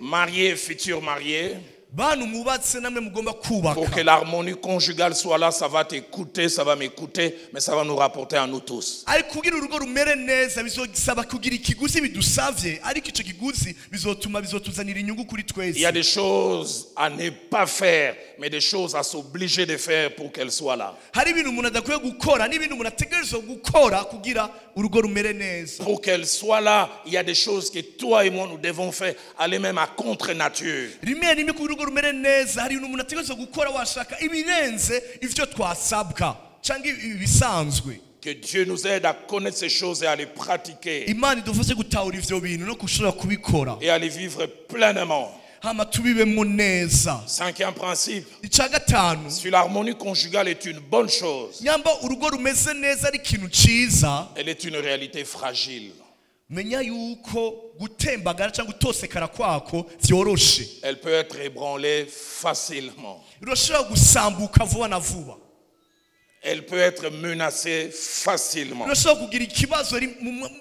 mariés, futurs mariés, bantu mwubatse namwe mugomba kubaka. pour que l'harmonie conjugale soit là, ça va t'écouter, ça va m'écouter, mais ça va nous rapporter à nous tous. Ariko kugira urugo rumere neza bizosaba kugira ikiguzi bidusavye, ariko ico kiguzi bizotuzanira inyungu kuri twese. Il y a des choses à ne pas faire, mais des choses à s'obliger de faire pour qu'elles soient là. Hari ibintu umuntu adakwiye gukora n'ibintu umuntu ategerezwa gukora kugira urugo rumere neza. Pour qu'elles soient là, il y a des choses que toi et moi nous devons faire, aller même à contre nature. Rimwe rimwe kugira urugo rumere neza hari ibintu umuntu ategerezwa gukora washaka ibirenze ivyo twasabwa cyangwa ibisanzwe. Que Dieu nous aide à connaître ces choses et à les pratiquer. Imana idufashe gutahura ivyo bintu no kushobora kubikora. Et à les vivre pleinement. Hama tubibemo neza. Cinquième principe. Ica gatanu. Si l'harmonie conjugale est une bonne chose, Nyamba urugo rumeze neza ari ikintu ciza. elle est une réalité fragile. Menya yuko gutembagara cyangwa gutosekara kwako vyoroshe. Elle peut être ébranlée facilement. Urashobora gusambuka vuba na vuba. Elle peut être menacée facilement. Urashobora kugira ikibazo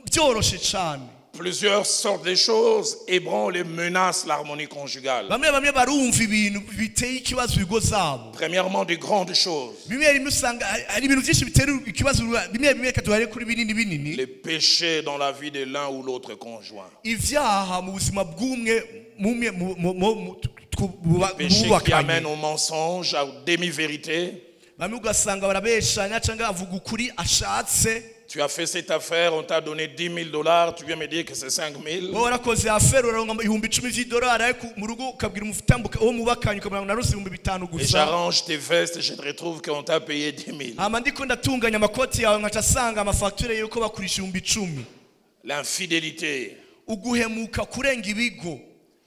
byoroshe cyane. Plusieurs sortes de choses ébranlent et menacent l'harmonie conjugale. Bamwe barumva ibintu biteye ikibazo bigo zabo. Premièrement, de grandes choses. Bimwe musanga ari ibintu byinshi bitera ikibazo bimwe katuhare kuri binini binini. Les péchés dans la vie de l'un ou l'autre conjoint. Ivyaha mu buzima bw'umwe Péché qui amène au mensonge, à demi-vérité. Bamwe ugasanga barabeshanya cyangwa avuga ukuri ashatse. Tu as fait cette affaire, on t'a donné $10,000, tu viens me dire que c'est 5,000. Warakoze affaire uronga ibihumbi 10 by'idolari ariko mu rugo ukabwira umutambuka wo mubakanye ukamenya narose ibihumbi 5 gusa. Et j'arrange tes vestes et je te retrouve qu'on t'a payé 10,000. Ama ndiko ndatunganya amakoti yawe nkacasanga amafacture yuko bakurisha ibihumbi 10. L'infidélité. Uguhemuka kurenga ibigo.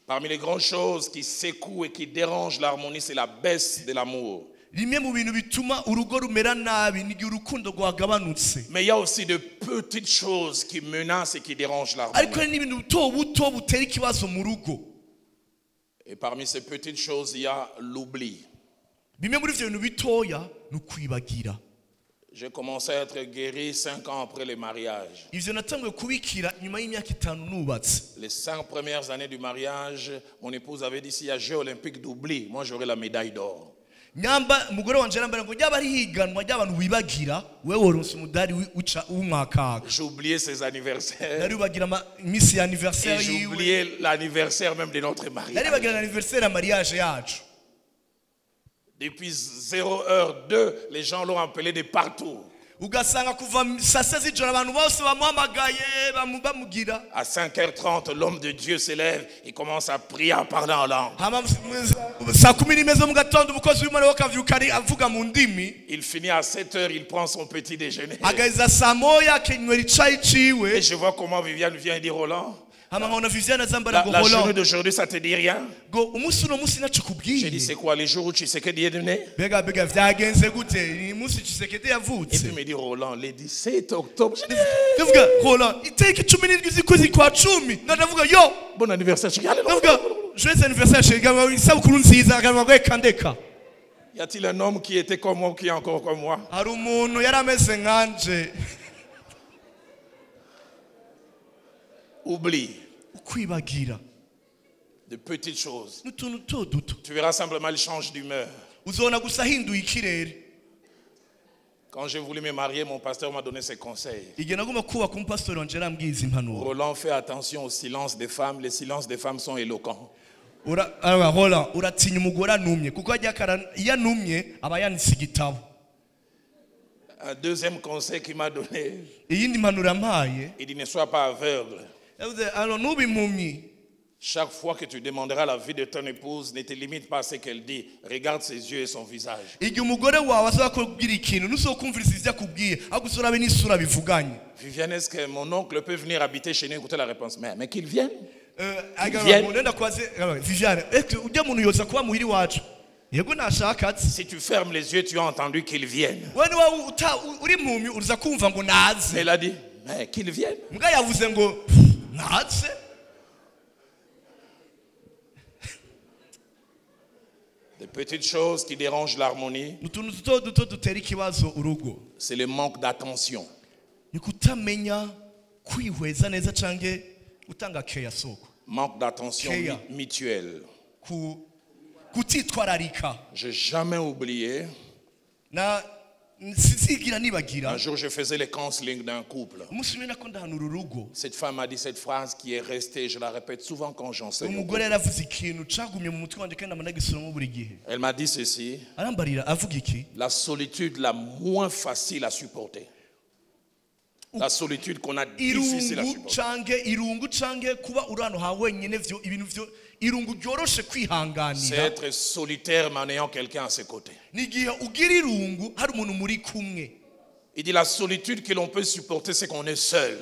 Parmi les grandes choses qui secouent et qui dérangent l'harmonie, c'est la baisse de l'amour. Rimwe mu bintu bituma urugo rumera nabi ni urukundo rwagabanutse. Mais il y a aussi de petites choses qui menacent et qui dérangent l'harmonie. Ariko ni ibintu buto butera ikibazo mu rugo. Et parmi ces petites choses, il y a l'oubli. Bimwe muri ivyo bintu bitoya ni ukwibagira. J'ai commencé à être guéri 5 ans après le mariage. Ivyo natanguye kubikira nyuma y'imyaka 5 nubatse. Les 5 premières années du mariage, mon épouse avait dit s'il y a Jeux olympiques d'oubli, moi j'aurai la médaille d'or. Nyamba mugore wanje arambara ngo ryaba rihiganwa ry'abantu wibagira wewe woronse umudari uca umwaka. J'ai oublié ses anniversaires. Nari bagira misi anniversaire yiwe. J'ai oublié l'anniversaire même de notre mariage. Nari bagira l'anniversaire ya mariage yacu. Depuis 0h02, les gens l'ont appelé de partout. Ugasanga kuva sasa zijoro abantu bose bamuhamagaye bamugira. À 5h30, l'homme de Dieu se lève et commence à prier en parlant en langue. Il finit à 7h, il prend son petit déjeuner. Et je vois comment Viviane vient dire Roland. La journée d'aujourd'hui, ça te dit rien? J'ai dit, c'est quoi les jours où Tshisekedi est né? Et puis il me dit, Roland, le 17 octobre. Bon anniversaire, joyeux anniversaire, y a-t-il un homme qui était comme moi ou qui est encore comme moi? Oublie. De petites choses. Tu verras simplement, il change d'humeur. Quand j'ai voulu me marier, mon pasteur m'a donné ses conseils. Roland, fais attention au silence des femmes. Les silences des femmes sont éloquents. Un deuxième conseil qu'il m'a donné, il dit ne sois pas aveugle. Chaque fois que tu demanderas la vie de ton épouse, ne te limite pas à ce qu'elle dit. Regarde ses yeux et son visage. Viviane, est-ce que mon oncle peut venir habiter chez nous? Écoutez la réponse. Mais qu'il vienne. Si tu fermes les yeux, tu as entendu qu'il vienne. Elle a dit, mais qu'il vienne. Des petites choses qui dérangent l'harmonie, c'est le manque Manque d'attention mutuelle. J'ai jamais oublié. Un jour, je faisais les counseling d'un couple. Cette femme a dit cette phrase qui est restée, je la répète souvent quand j'enseigne. Elle m'a dit ceci: la solitude la moins facile à supporter. La solitude qu'on a difficile à supporter. C'est être solitaire mais en ayant quelqu'un à ses côtés. Il dit la solitude que l'on peut supporter, c'est qu'on est seul.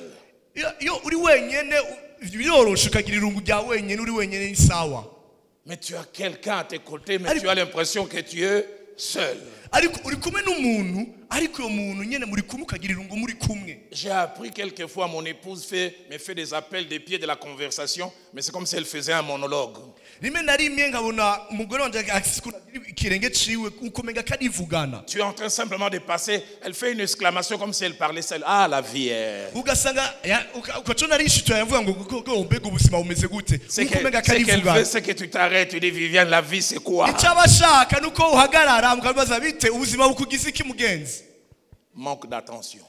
Mais tu as quelqu'un à tes côtés, mais tu as l'impression que tu es seul. J'ai appris quelquefois, mon épouse me fait des appels des pieds de la conversation, mais c'est comme si elle faisait un monologue. Tu es en train simplement de passer, elle fait une exclamation comme si elle parlait seule. Ah, la vie est... C'est qu'elle veut, c'est que tu t'arrêtes, tu dis Viviane, la vie c'est quoi? Manque d'attention.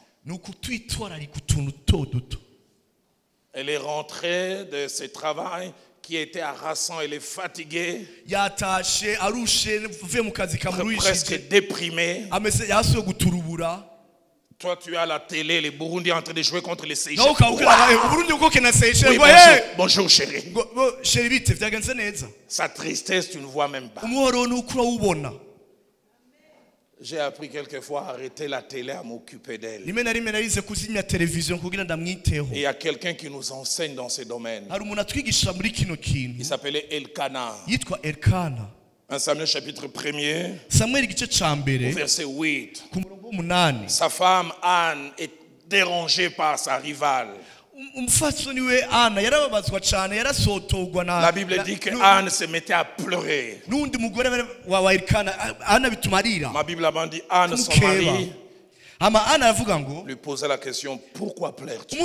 Elle est rentrée de ce travail qui était harassant, elle est fatiguée, presque déprimée. Toi, tu as la télé, les Burundis en train de jouer contre les Seychelles. Oui, bonjour chérie. Sa tristesse, tu ne vois même pas. J'ai appris quelquefois à arrêter la télé, à m'occuper d'elle. Et il y a quelqu'un qui nous enseigne dans ce domaine. Il s'appelait Elkana. 1 Samuel chapitre 1er, verset 8. Sa femme Anne est dérangée par sa rivale. La Bible dit que Anne se mettait à pleurer. Ma Bible a dit Anne, son mari, lui posait la question: pourquoi pleures-tu?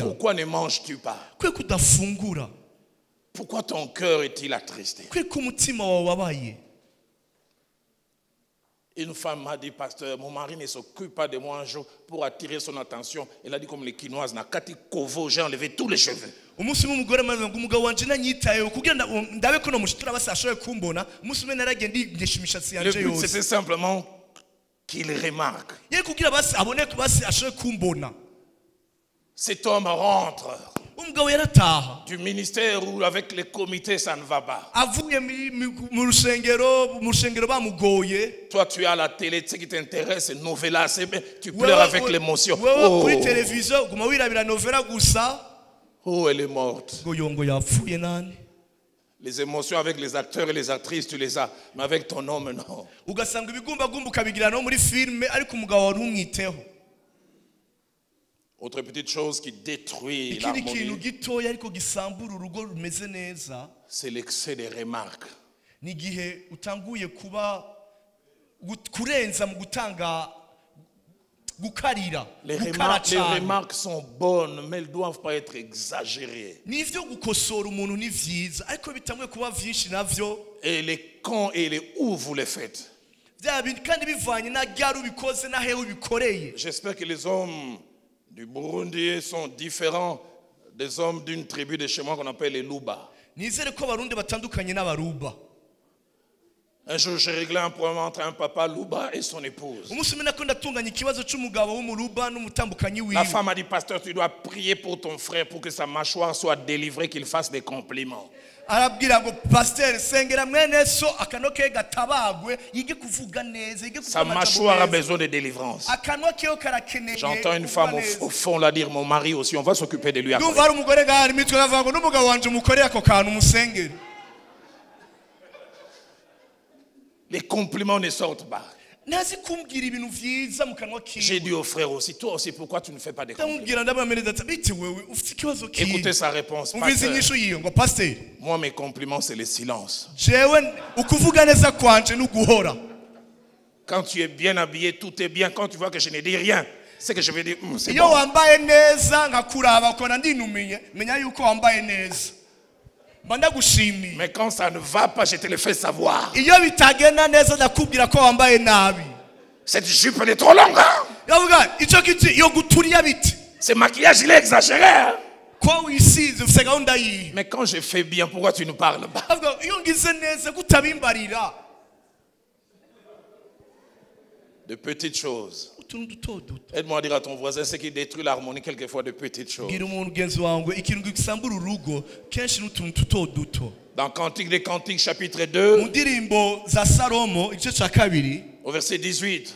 Pourquoi ne manges-tu pas? Pourquoi ton cœur est-il attristé? Une femme m'a dit: pasteur, mon mari ne s'occupe pas de moi un jour pour attirer son attention. Elle a dit comme les Quinoises, Nakati Kovo, j'ai enlevé tous les cheveux. Le but, c'était simplement qu'il remarque. Cet homme rentre du ministère où avec les comités ça ne va pas. Toi tu as la télé, ce qui t'intéresse, Novela, tu pleures avec l'émotion. Oh, elle est morte. Les émotions avec les acteurs et les actrices, tu les as, mais avec ton homme, non. Autre petite chose qui détruit l'harmonie, c'est l'excès des remarques. Les remarques sont bonnes, mais elles ne doivent pas être exagérées. Et les quand et les où vous les faites. J'espère que les hommes du Burundi sont différents des hommes d'une tribu de chez moi qu'on appelle les Luba. Un jour, j'ai réglé un problème entre un papa Luba et son épouse. La femme a dit: pasteur, tu dois prier pour ton frère pour que sa mâchoire soit délivrée, qu'il fasse des compliments. Sa mâchoire a besoin de délivrance. J'entends une femme au fond là dire: mon mari aussi, on va s'occuper de lui après. Les compliments ne sortent pas. J'ai dit au frère aussi: toi aussi, pourquoi tu ne fais pas des compliments? Écoutez sa réponse: pasteur, moi mes compliments c'est le silence. Quand tu es bien habillé, tout est bien. Quand tu vois que je ne dis rien, C'est que je vais dire, c'est iyo bon. wambaye neza nkakuraba ukona ndinumiye menya yuko wambaye neza mba ndagushimiye. Mais quand ça ne va pas, je te le fais savoir. iyo bitagenda neza ndakubwira ko wambaye nabi. Cette jupe elle est trop longue. yavuga icyo kiti yo guturiya biti. Ce maquillage il est exagéré. ko wisize ufite gahunda yihe. Mais quand je fais bien, pourquoi tu ne parles pas? avuga iyo ngize neza kutabimbarira. De petites choses. Aide-moi à dire à ton voisin ce qui détruit l'harmonie quelquefois de petites choses. Dans Cantique des Cantiques chapitre 2, au verset 18,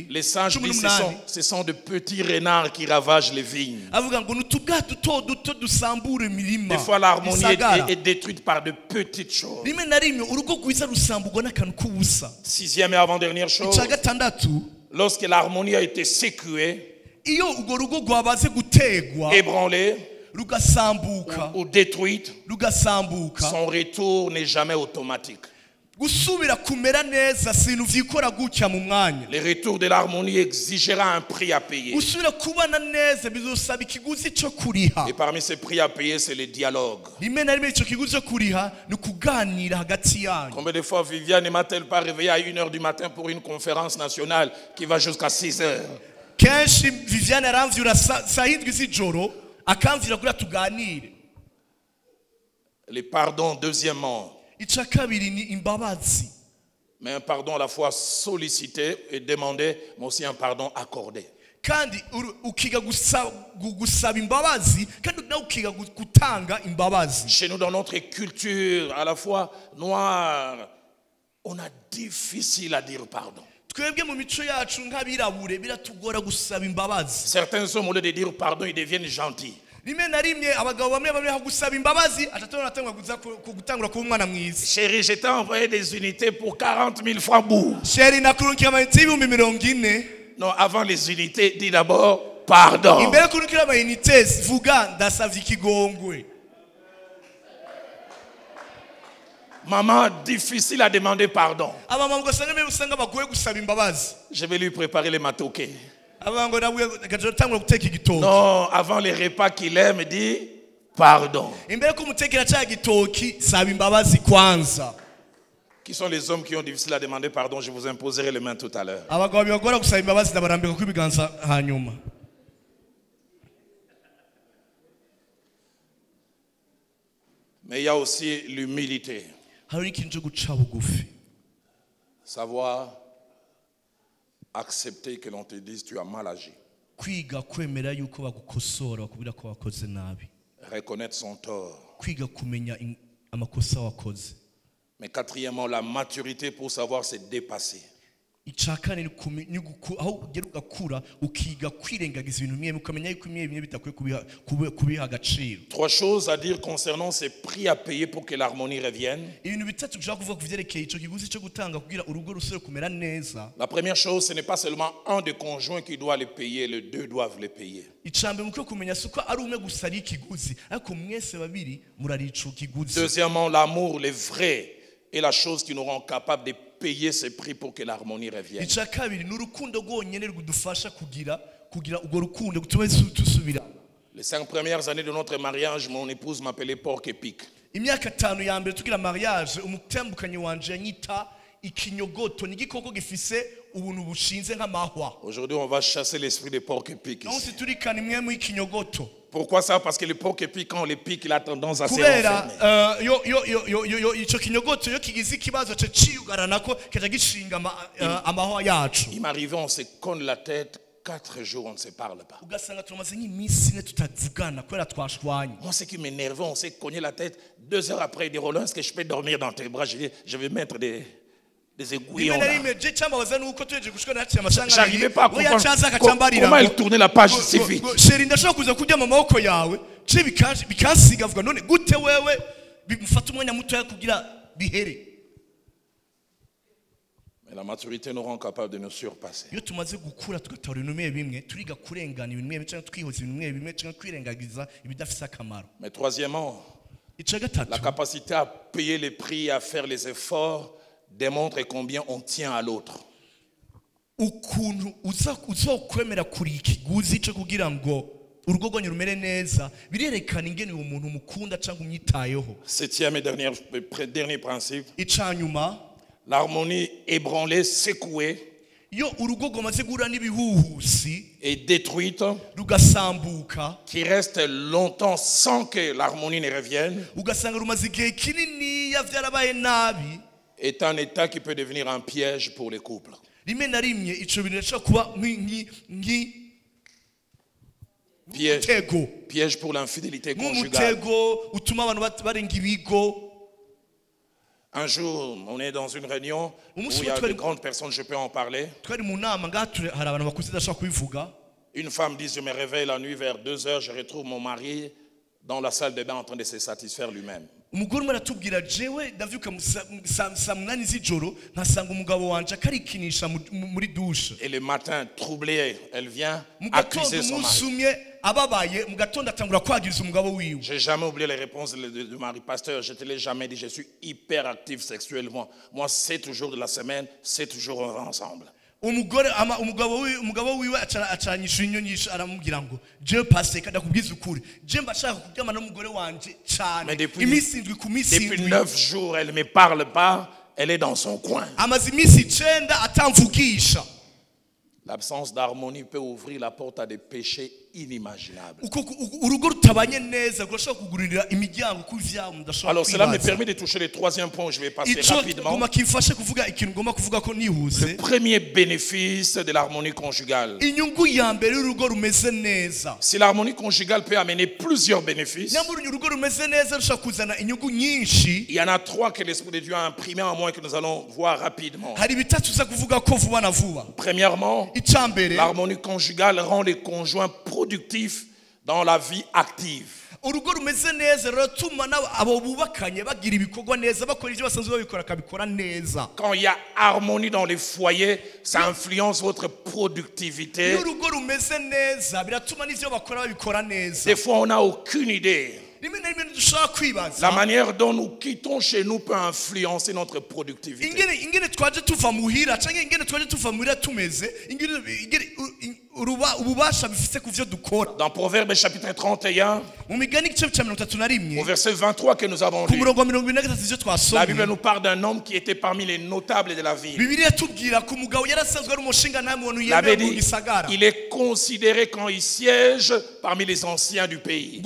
les sages disent ce sont de petits renards qui ravagent les vignes. Des fois l'harmonie est détruite par de petites choses. Sixième et avant-dernière chose, lorsque l'harmonie a été secouée, ébranlée ou détruite, son retour n'est jamais automatique. Le retour de l'harmonie exigera un prix à payer. Et parmi ces prix à payer, c'est le dialogue. Combien de fois Viviane ne m'a-t-elle pas réveillé à 1h du matin pour une conférence nationale qui va jusqu'à 6h? Les pardons, deuxièmement. Mais un pardon à la fois sollicité et demandé, mais aussi un pardon accordé. Chez nous, dans notre culture, à la fois noire, on a difficile à dire pardon. Certains hommes, au lieu de dire pardon, ils deviennent gentils. Chérie, je t'ai envoyé des unités pour 40 000 francs bourg. Non, avant les unités, dis d'abord pardon. Maman, difficile à demander pardon. Je vais lui préparer les matoké. Non, avant les repas qu'il aime, dit pardon. Qui sont les hommes qui ont difficile à demander pardon? Je vous imposerai les mains tout à l'heure. Mais il y a aussi l'humilité. Savoir accepter que l'on te dise tu as mal agi. Reconnaître son tort. Mais quatrièmement, la maturité pour savoir se dépasser. Trois choses à dire concernant ces prix à payer pour que l'harmonie revienne. La première chose, ce n'est pas seulement un des conjoints qui doit les payer, les deux doivent les payer. Deuxièmement, l'amour, le vrai, est la chose qui nous rend capable de payer ces prix pour que l'harmonie revienne. Les 5 premières années de notre mariage, mon épouse m'appelait porc épic. Aujourd'hui, on va chasser l'esprit des porc épic. Pourquoi ça? Parce que le porc épic, quand on les pique, il a tendance à se renfermer. Il m'arrivait, on se cogne la tête. 4 jours, on ne se parle pas. Moi, ce qui m'énervait, on s'est cogné la tête. 2 heures après, il dit Roland, est-ce que je peux dormir dans tes bras? Je dis, je vais mettre des aiguillons là. J'arrivais pas à comprendre comment il tournait la page si vite. Mais la maturité nous rend capable de nous surpasser. Mais troisièmement, la capacité à payer les prix, à faire les efforts, démontre combien on tient à l'autre. ukuntu uzokwemera kuri ikiguzi cyo kugira ngo urugo rwanyu rumere neza birerekana ingene uwo muntu mukunda cyangwa umyitayeho. Septième et dernier principe. Icanyuma, l'harmonie ébranlée, secouée yo urugo rwamaze guhura n'ibihuhusi et détruite, rugasambuka, qui reste longtemps sans que l'harmonie ne revienne, ugasanga rumaze igihe kinini yavyarabaye nabi, est un état qui peut devenir un piège pour les couples. Rimwe na rimwe ico bintu cyo kuba piège pour l'infidélité conjugale. Un jour, on est dans une réunion où il y a de grandes personnes, je peux en parler. Une femme dit, je me réveille la nuit vers 2h, je retrouve mon mari dans la salle de bain en train de se satisfaire lui-même. Et le matin, troublée, elle vient accuser son mari. J'ai jamais oublié les réponses de Marie Pasteur. Je ne te l'ai jamais dit. Je suis hyper actif sexuellement. Moi, 7 jours de la semaine, 7 jours ensemble. umugabo wiwe acanyisha inyonyisha aramubwira ngo je pastor kada kubwiza ukuri je mbashaka kuryama n'umugore wanje cyane imisi ndwi ku misi depuis 9 jours elle me parle pas, elle est dans son coin. Amazi imisi 9 atamvugisha. L'absence d'harmonie peut ouvrir la porte à des péchés inimaginables. Alors cela me permet de toucher le troisième point, je vais passer rapidement. Le premier bénéfice de l'harmonie conjugale. Si l'harmonie conjugale peut amener plusieurs bénéfices, il y en a 3 que l'Esprit de Dieu a imprimés en moi que nous allons voir rapidement. Premièrement, l'harmonie conjugale rend les conjoints productifs dans la vie active. Quand il y a harmonie dans les foyers, ça influence votre productivité. Des fois, on n'a aucune idée. La manière dont nous quittons chez nous peut influencer notre productivité. Dans Proverbes chapitre 31, au verset 23 que nous avons lu, la Bible nous parle d'un homme qui était parmi les notables de la ville. La Bible dit, il est considéré quand il siège parmi les anciens du pays.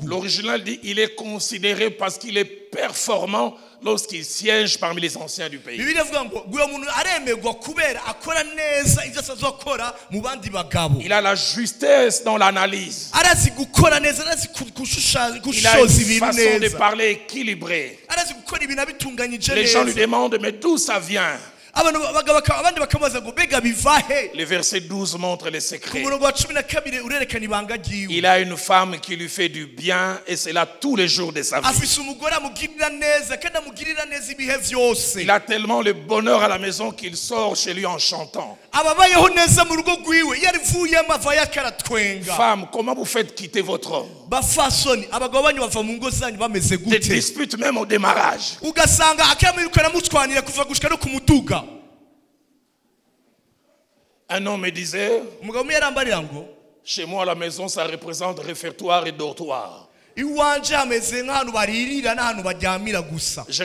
L'original dit, il est considéré parce qu'il est performant lorsqu'il siège parmi les anciens du pays. Il a la justesse dans l'analyse. Il a une façon de parler équilibrée. Les gens lui demandent, mais d'où ça vient? Le verset 12 montre les secrets. Il a une femme qui lui fait du bien et c'est là tous les jours de sa vie. Il a tellement le bonheur à la maison qu'il sort chez lui en chantant. Femme, comment vous faites quitter votre homme? Des disputes même au démarrage. Un homme me disait, chez moi à la maison ça représente réfectoire et dortoir. Je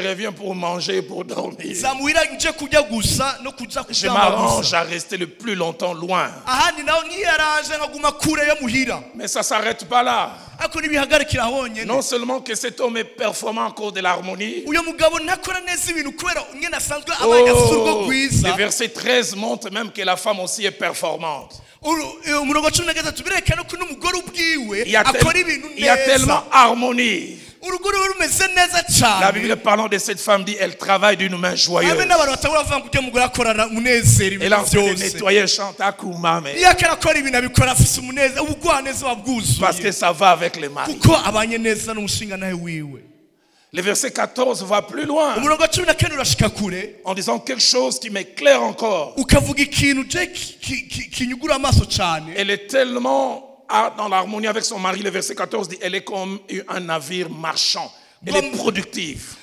reviens pour manger et pour dormir. Je m'arrange à rester le plus longtemps loin. Mais ça ne s'arrête pas là. Non seulement que cet homme est performant à cause de l'harmonie. Le verset 13 montre même que la femme aussi est performante. Il y a tellement d'harmonie. La Bible parlant de cette femme dit elle travaille d'une main joyeuse. Elle a envie de nettoyer, chanter à Koumame. Parce que ça va avec les maris. Le verset 14 va plus loin en disant quelque chose qui m'éclaire encore. Elle est tellement dans l'harmonie avec son mari. Le verset 14 dit elle est comme un navire marchand. Elle est productive.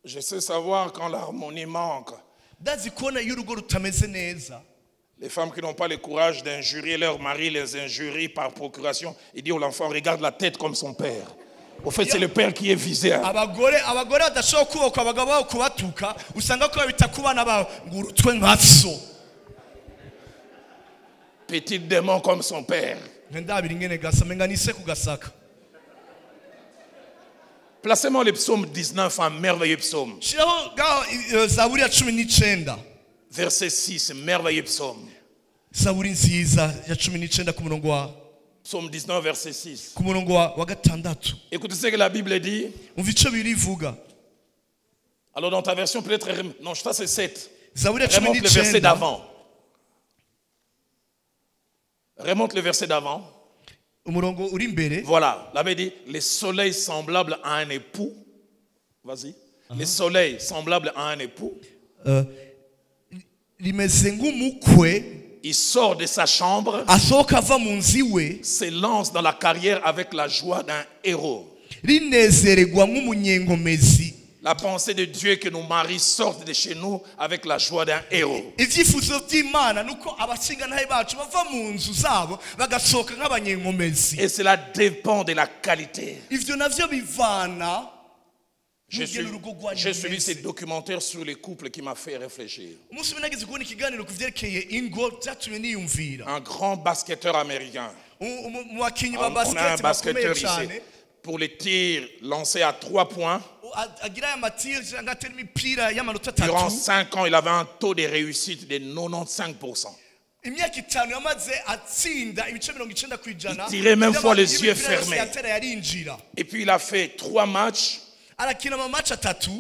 Je sais savoir quand l'harmonie manque. Les femmes qui n'ont pas le courage d'injurier leur mari, les injurient par procuration. Il dit à l'enfant, regarde la tête comme son père. Au fait, c'est le père qui est visé. Petit démon comme son père. Placez-moi le psaume 19, un merveilleux psaume. Verset 6, merveilleux psaume. Psaume 19, verset 6. Écoutez ce que la Bible dit. Alors dans ta version peut-être... Non, ça c'est 7. Remonte le verset d'avant. Remonte le verset d'avant. Voilà, la Bible dit, les soleils semblables à un époux. Vas-y. Les soleils semblables à un époux. Il sort de sa chambre, se lance dans la carrière avec la joie d'un héros. La pensée de Dieu que nos maris sortent de chez nous avec la joie d'un héros. Et cela dépend de la qualité. J'ai suivi ces documentaires sur les couples qui m'a fait réfléchir. Un grand basketteur américain. On a un basketteur ici. Pour les tirs lancés à 3 points. Durant 5 ans, il avait un taux de réussite de 95%. Il tirait même fois les yeux fermés. Et puis il a fait 3 matchs.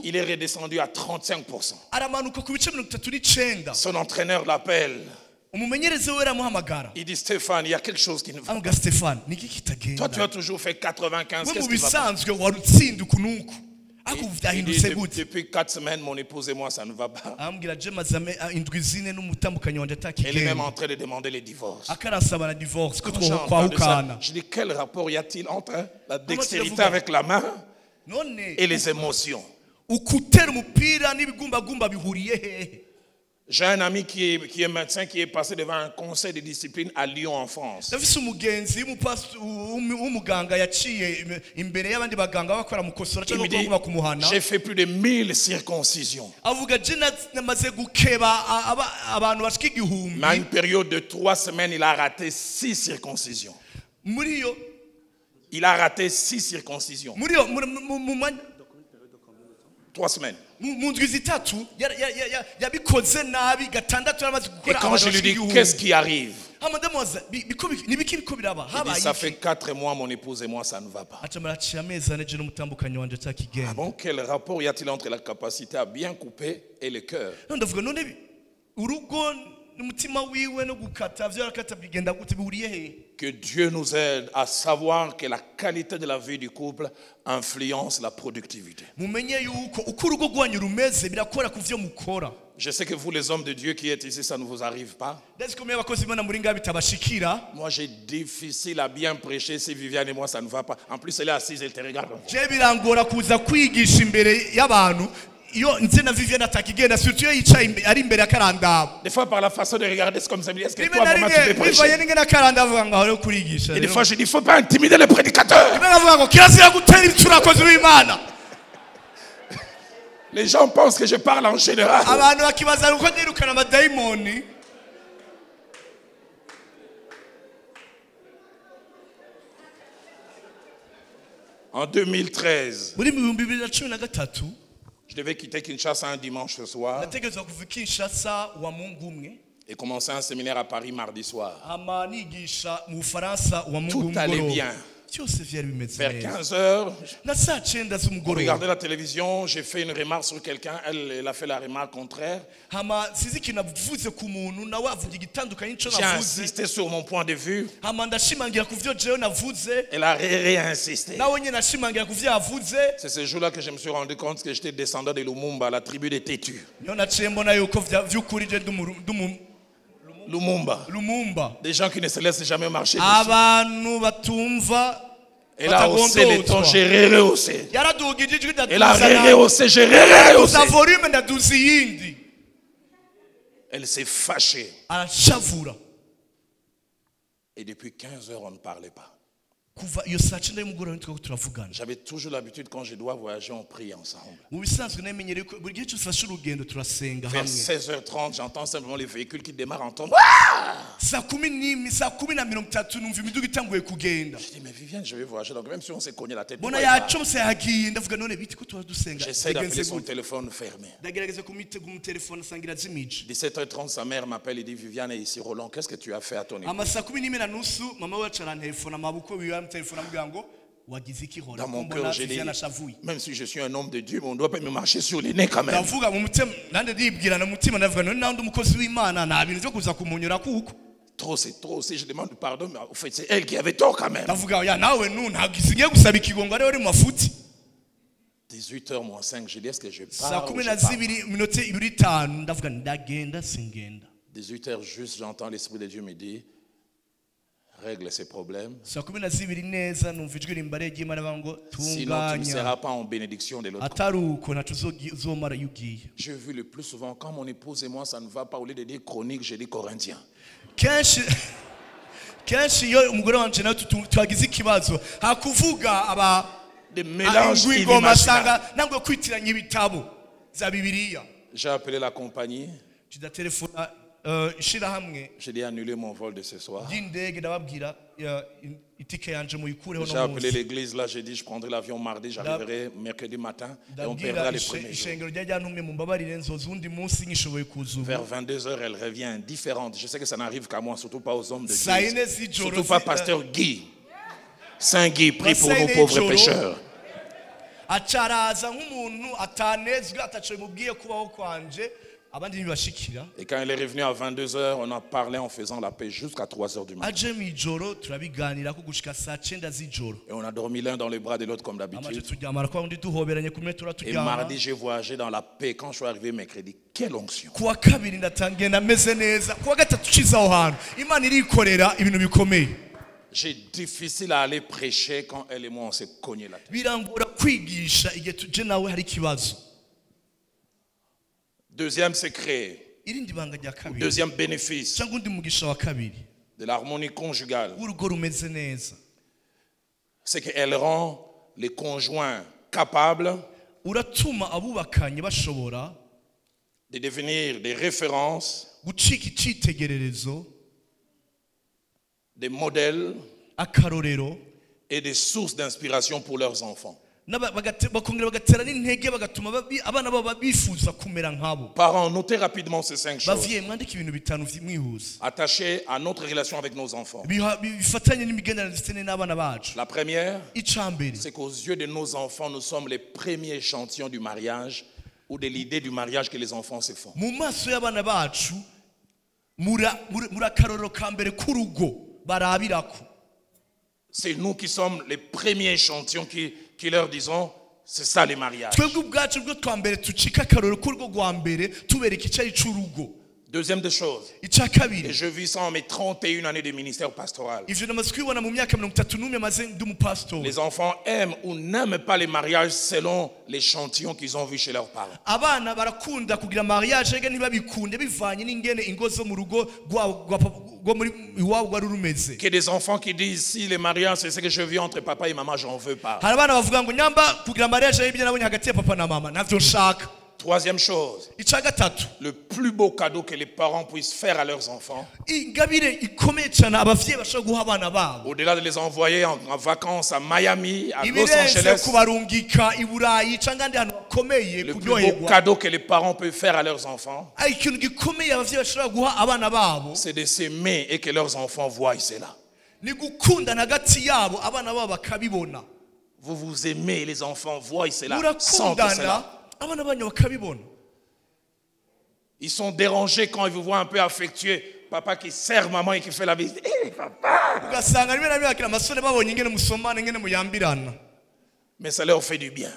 Il est redescendu à 35%. Son entraîneur l'appelle. Il dit Stéphane, il y a quelque chose qui ne va pas. Toi, tu as toujours fait 95. Qu'est-ce qui va pas? Il dit, depuis 4 semaines, mon épouse et moi, ça ne va pas. Elle est même en train de demander le divorce. Je dis, quel rapport y a-t-il entre la dextérité avec la main et les émotions? J'ai un ami qui est médecin qui est passé devant un conseil de discipline à Lyon en France. Il me dit, j'ai fait plus de 1000 circoncisions. Mais à une période de 3 semaines, il a raté 6 circoncisions. Il a raté 6 circoncisions. 3 semaines. Et quand je lui dis qu'est-ce qui arrive, il dit ça fait 4 mois mon épouse et moi ça ne va pas. Ah bon, quel rapport y a-t-il entre la capacité à bien couper et le cœur? Que Dieu nous aide à savoir que la qualité de la vie du couple influence la productivité. Je sais que vous les hommes de Dieu qui êtes ici, ça ne vous arrive pas. Moi j'ai difficile à bien prêcher si Viviane et moi ça ne va pas. En plus elle est assise, elle te regarde. Des fois par la façon de regarder c'est comme ça, est-ce que toi vraiment tu peux prêcher? Et des fois je dis il ne faut pas intimider le prédicateur. Les gens pensent que je parle en général. En 2013, je devais quitter Kinshasa un dimanche ce soir et commencer un séminaire à Paris mardi soir. Tout allait bien. Vers 15h, on regardait la télévision, j'ai fait une remarque sur quelqu'un, elle a fait la remarque contraire. J'ai insisté sur mon point de vue. Elle a réinsisté. C'est ce jour-là que je me suis rendu compte que j'étais descendant de Lumumba, la tribu des têtus. Lumumba. Des gens qui ne se laissent jamais marcher dessus. Elle a haussé les tons, j'ai rehaussé. Elle a rehaussé, j'ai rehaussé. Elle s'est fâchée. Et depuis 15 heures, on ne parlait pas. J'avais toujours l'habitude, quand je dois voyager, on prie ensemble. Vers 16h30, j'entends simplement les véhicules qui démarrent en temps. Je dis, mais Viviane, je vais voyager. Donc même si on s'est cogné la tête, j'essaie d'appeler son téléphone fermé. 17h30, sa mère m'appelle et dit, Viviane est ici, Roland, qu'est-ce que tu as fait à ton époux? Dans mon cœur, j'ai dit, même si je suis un homme de Dieu, on ne doit pas me marcher sur les nez quand même. Trop, c'est trop. Si je demande pardon, mais en fait, c'est elle qui avait tort quand même. 18h moins 5, je dis, est-ce que je parle? 18h juste, j'entends l'Esprit de Dieu me dire, règle ces problèmes. Sinon, tu ne seras pas en bénédiction de l'autre côté. J'ai vu le plus souvent, quand mon épouse et moi, ça ne va pas, au lieu de dire chronique, j'ai dit corinthien. Des mélanges inimaginables. J'ai appelé la compagnie. J'ai dit annuler mon vol de ce soir. J'ai appelé l'église là, j'ai dit je prendrai l'avion mardi, j'arriverai mercredi matin et on perdra les premiers jours. Vers 22h, elle revient différente. Je sais que ça n'arrive qu'à moi, surtout pas aux hommes de Dieu. Surtout pas pasteur Guy. Saint Guy, prie pour nos pauvres pécheurs. Et quand elle est revenue à 22h, on a parlé en faisant la paix jusqu'à 3h du matin. Et on a dormi l'un dans les bras de l'autre comme d'habitude. Et mardi, j'ai voyagé dans la paix. Quand je suis arrivé mercredi, quelle onction! J'ai difficile à aller prêcher quand elle et moi on s'est cogné la tête. Deuxième secret, deuxième bénéfice de l'harmonie conjugale, c'est qu'elle rend les conjoints capables de devenir des références, des modèles et des sources d'inspiration pour leurs enfants. Parents, notez rapidement ces 5 choses attachées à notre relation avec nos enfants. La première, c'est qu'aux yeux de nos enfants, nous sommes les premiers échantillons du mariage ou de l'idée du mariage que les enfants se font. C'est nous qui sommes les premiers échantillons qui leur disons, c'est ça les mariages. Deuxième des choses, et je vis ça en mes 31 années de ministère pastoral. Les enfants aiment ou n'aiment pas les mariages selon l'échantillon qu'ils ont vu chez leurs parents. Que des enfants qui disent si les mariages c'est ce que je vis entre papa et maman, j'en veux pas. Troisième chose, le plus beau cadeau que les parents puissent faire à leurs enfants, au-delà de les envoyer en vacances à Miami, à Los Angeles, le plus beau cadeau que les parents peuvent faire à leurs enfants, c'est de s'aimer et que leurs enfants voient cela. Vous vous aimez et les enfants voient cela, sentent cela. Ils sont dérangés quand ils vous voient un peu affectueux. Papa qui serre maman et qui fait la visite. Hey, papa! Mais ça leur fait du bien.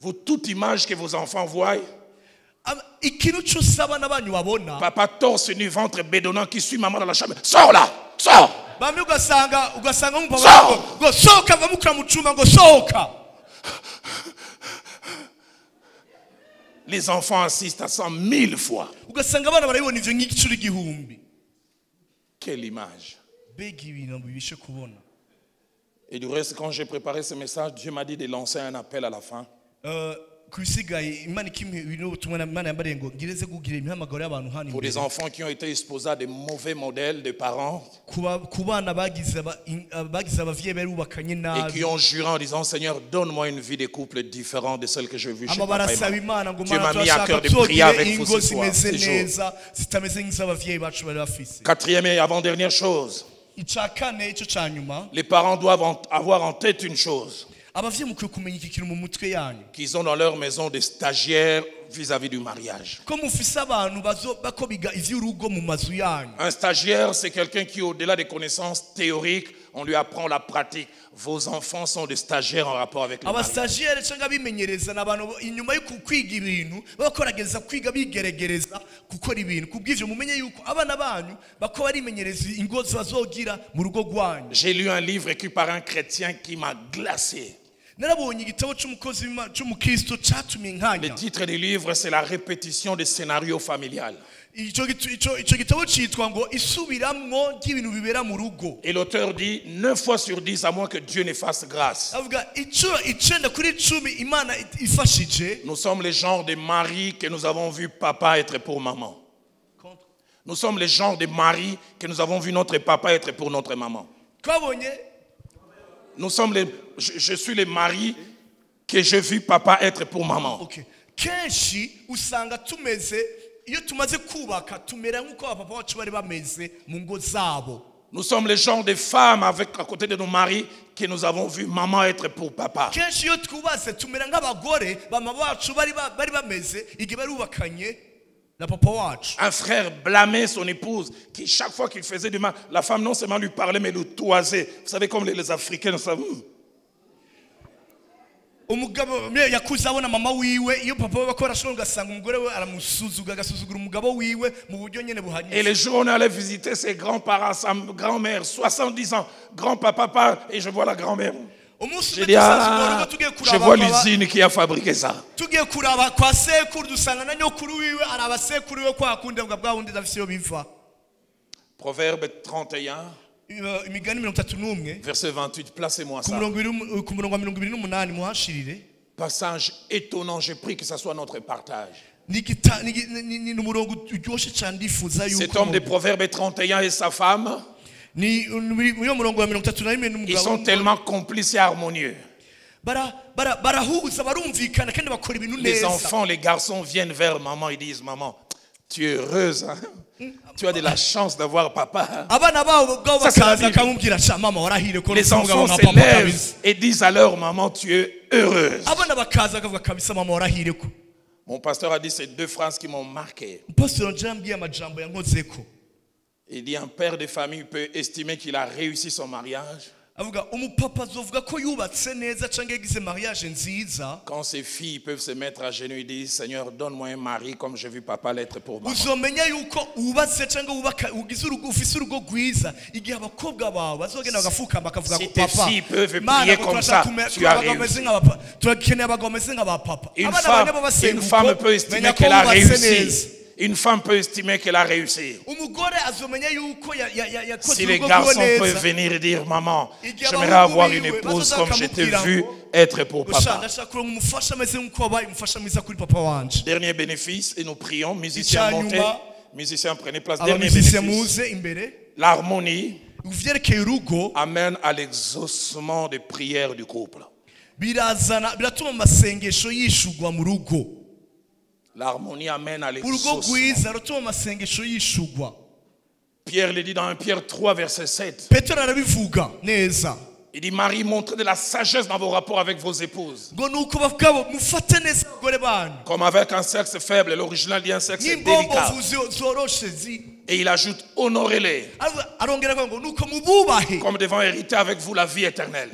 Vous, toute image que vos enfants voient, Papa torse nu, ventre bédonnant qui suit maman dans la chambre. Sors là, sors. Les enfants assistent à ça 1000 fois. Quelle image. Et du reste, quand j'ai préparé ce message, Dieu m'a dit de lancer un appel à la fin. Pour des enfants qui ont été exposés à des mauvais modèles de parents et qui ont juré en disant Seigneur, donne-moi une vie de couple différente de celle que j'ai vue chez papa et maman. Dieu m'a mis à cœur de prier avec vous ce soir, ces jours. Quatrième et avant-dernière chose, les parents doivent avoir en tête une chose, qu'ils ont dans leur maison des stagiaires vis-à-vis du mariage. Un stagiaire, c'est quelqu'un qui, au-delà des connaissances théoriques, on lui apprend la pratique. Vos enfants sont des stagiaires en rapport avec le mariage. J'ai lu un livre écrit par un chrétien qui m'a glacé. Le titre du livre, c'est la répétition des scénarios familiales. Et l'auteur dit 9 fois sur 10, à moins que Dieu ne fasse grâce. Nous sommes les genres de maris que nous avons vu papa être pour maman. Nous sommes les genres de maris que nous avons vu notre papa être pour notre maman. Nous sommes je suis les maris que j'ai vu papa être pour maman. Nous sommes les genres de femmes à côté de nos maris que nous avons vu maman être pour papa. Un frère blâmait son épouse qui chaque fois qu'il faisait du mal, la femme non seulement lui parlait mais le toisait. Vous savez comme les Africains nous savons. Et le jour où on allait visiter ses grands-parents, sa grand-mère, 70 ans, grand-papa part et je vois la grand-mère. Je dis, je vois l'usine qui a fabriqué ça. Proverbe 31, verset 28, placez-moi ça. Passage étonnant, j'ai pris que ça soit notre partage. Cet homme de Proverbe 31 et sa femme, ils sont tellement complices et harmonieux. Les enfants, les garçons viennent vers maman et disent, maman, tu es heureuse, hein? Tu as de la chance d'avoir papa. Les enfants se lèvent et disent à leur maman, tu es heureuse. Mon pasteur a dit ces 2 phrases qui m'ont marqué. Il dit un père de famille peut estimer qu'il a réussi son mariage quand ses filles peuvent se mettre à genoux et dire Seigneur, donne-moi un mari comme j'ai vu papa l'être pour moi. Si tes filles peuvent prier comme ça, tu as réussi. Une femme peut estimer qu'elle a réussi. Une femme peut estimer qu'elle a réussi. Si les garçons peuvent venir et dire maman, j'aimerais avoir une épouse comme je t'ai vu être pour papa. Dernier bénéfice, et nous prions, musiciens montez, musiciens prenez place. Dernier bénéfice, l'harmonie amène à l'exaucement des prières du couple. L'harmonie amène à l'exaucement. Pierre le dit dans 1 Pierre 3 verset 7. Il dit Marie, montrez de la sagesse dans vos rapports avec vos épouses. Comme avec un sexe faible, l'original dit un sexe délicat. Et il ajoute, honorez-les. Comme devant hériter avec vous la vie éternelle.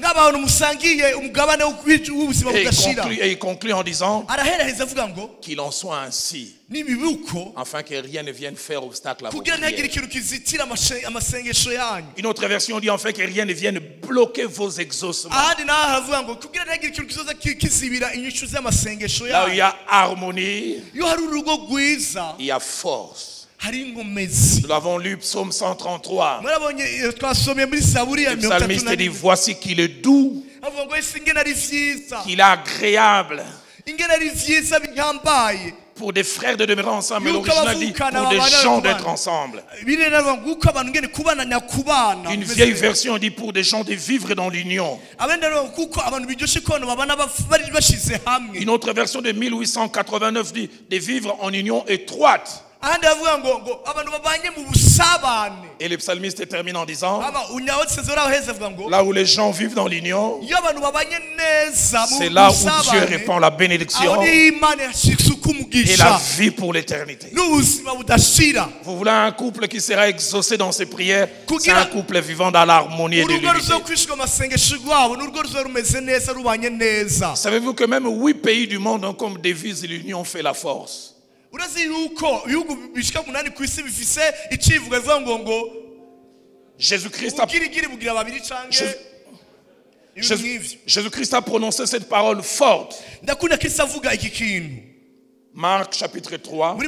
Et il conclut en disant qu'il en soit ainsi, afin que rien ne vienne faire obstacle à vos prières. Une autre version dit enfin que rien ne vienne bloquer vos exaucements. Là où il y a harmonie, il y a force. Nous l'avons lu, psaume 133. Le psalmiste dit, voici qu'il est doux, qu'il est agréable pour des frères de demeurer ensemble. Mais l'original dit pour des gens d'être ensemble. Une vieille version dit pour des gens de vivre dans l'union. Une autre version de 1889 dit de vivre en union étroite. Et le psalmiste termine en disant, là où les gens vivent dans l'union, c'est là où Dieu répand la bénédiction et la vie pour l'éternité. Vous voulez un couple qui sera exaucé dans ses prières? C'est un couple vivant dans l'harmonie et de l'unité. Savez-vous que même 8 pays du monde ont comme devise l'union fait la force? Jésus-Christ a prononcé cette parole forte. Marc chapitre 3,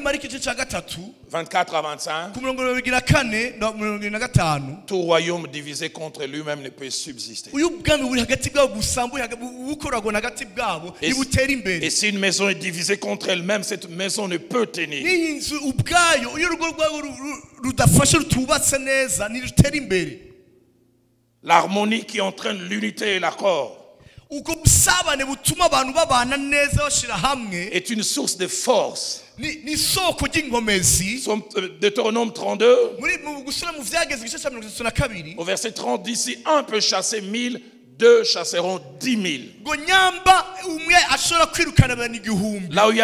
24 à 25. Tout royaume divisé contre lui-même ne peut subsister. Et si une maison est divisée contre elle-même, cette maison ne peut tenir. L'harmonie qui entraîne l'unité et l'accord est une source de force. Deutéronome 32, au verset 30, d'ici un peut chasser 1000, deux chasseront 10 000. Là où il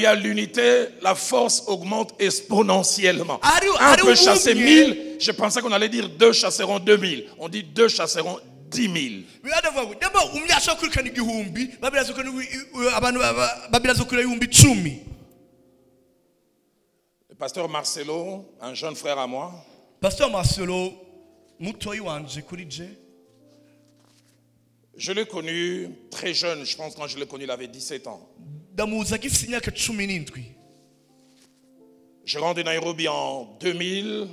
y a l'unité, la force augmente exponentiellement. Un peut chasser 1000, je pensais qu'on allait dire 2 chasseront 2000. On dit 2 chasseront 10 000. Le pasteur Marcelo, un jeune frère à moi, Pasteur Marcelo, je l'ai connu très jeune, je pense quand je l'ai connu, il avait 17 ans. Je rentre de Nairobi en 2000,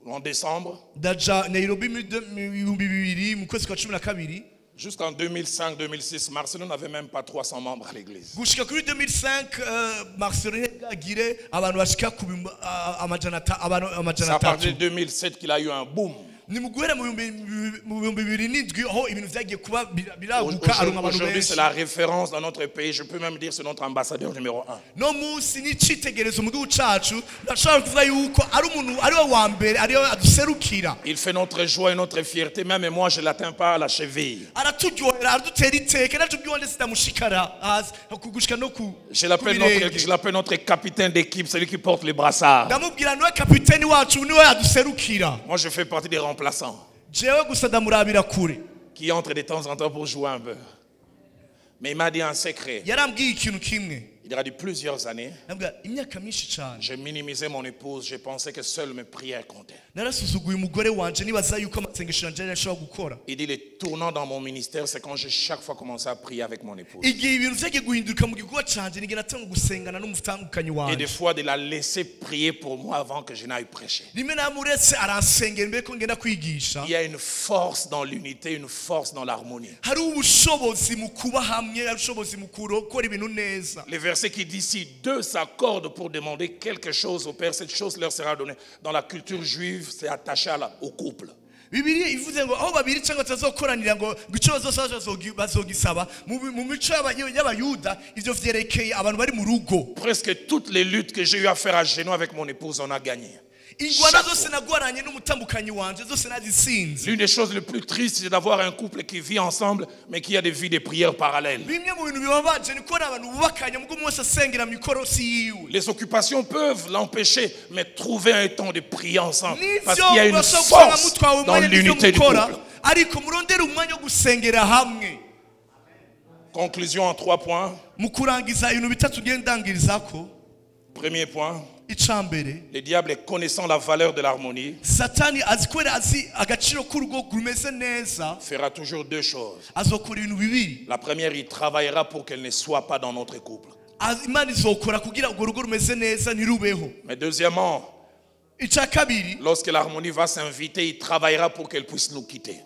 en décembre. Jusqu'en 2005-2006, Marcelo n'avait même pas 300 membres à l'église. C'est à partir de 2007 qu'il a eu un boom. Aujourd'hui, c'est la référence dans notre pays. Je peux même dire que c'est notre ambassadeur numéro 1. Il fait notre joie et notre fierté. Même moi, je ne l'atteins pas à la cheville. Je l'appelle notre capitaine d'équipe, celui qui porte les brassards. Moi, je fais partie des remplaçants qui entrent de temps en temps pour jouer un peu. Mais il m'a dit un secret. Il y a plusieurs années, j'ai minimisé mon épouse. Je pensais que seules mes prières comptaient. Il dit, les tournants dans mon ministère, c'est quand j'ai chaque fois commencé à prier avec mon épouse. Et des fois, de la laisser prier pour moi avant que je n'aille prêcher. Il y a une force dans l'unité, une force dans l'harmonie. Les versets qui dit si 2 s'accordent pour demander quelque chose au Père, cette chose leur sera donnée. Dans la culture juive, c'est attaché au couple. Presque toutes les luttes que j'ai eu à faire à genoux avec mon épouse, on a gagné. L'une des choses les plus tristes, c'est d'avoir un couple qui vit ensemble, mais qui a des vies de prière parallèles. Les occupations peuvent l'empêcher, mais trouver un temps de prier ensemble. Parce qu'il y a une force dans l'unité du couple. Conclusion en 3 points. Premier point. Le diable est connaissant la valeur de l'harmonie. Fera toujours 2 choses. La première, il travaillera pour qu'elle ne soit pas dans notre couple. Mais deuxièmement, lorsque l'harmonie va s'inviter, il travaillera pour qu'elle puisse nous quitter.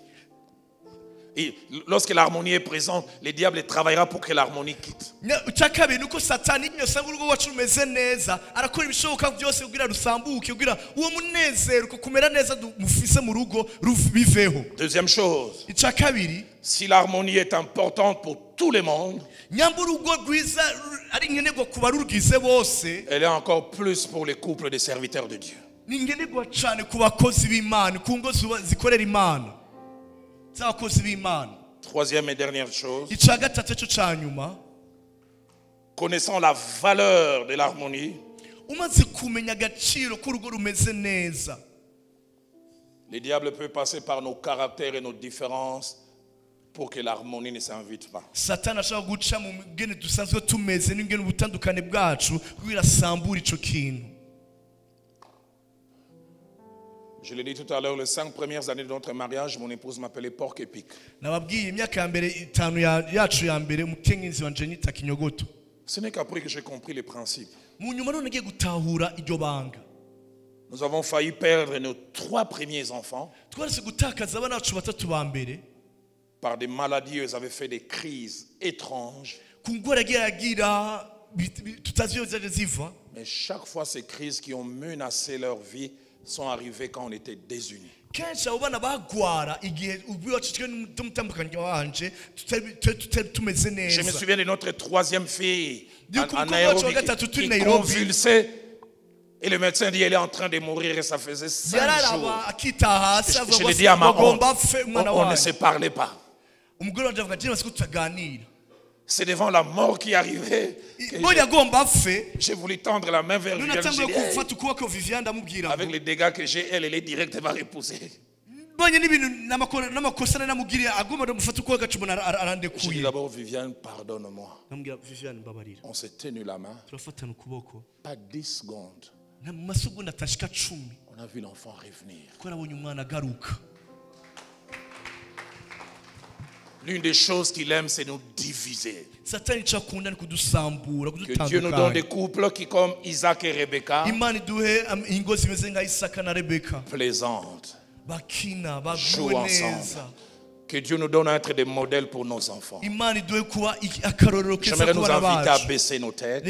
Et lorsque l'harmonie est présente, le diable travaillera pour que l'harmonie quitte. Deuxième chose, si l'harmonie est importante pour tout le monde, elle est encore plus pour les couples des serviteurs de Dieu. Troisième et dernière chose, connaissant la valeur de l'harmonie, le diable peut passer par nos caractères et nos différences pour que l'harmonie ne s'invite pas. Je l'ai dit tout à l'heure, les 5 premières années de notre mariage, mon épouse m'appelait porc épic. Ce n'est qu'après que j'ai compris les principes. Nous avons failli perdre nos 3 premiers enfants par des maladies. Ils avaient fait des crises étranges. Mais chaque fois, ces crises qui ont menacé leur vie sont arrivées quand on était désunis. Je me souviens de notre 3e fille, anaérobie, qui convulsait. Et le médecin dit qu'elle est en train de mourir et ça faisait 5 jours. Je l'ai dit à ma honte, on ne se parlait pas. C'est devant la mort qui arrivait. J'ai voulu tendre la main vers Viviane. Avec les dégâts que j'ai, elle est directement repoussée. Je dis d'abord, Viviane, pardonne-moi. On s'est tenu la main. Pas 10 secondes. On a vu l'enfant revenir. L'une des choses qu'il aime, c'est nous diviser. Que Dieu nous donne des couples qui, comme Isaac et Rebecca, plaisantent, jouent ensemble. Que Dieu nous donne à être des modèles pour nos enfants. J'aimerais nous inviter à baisser nos têtes.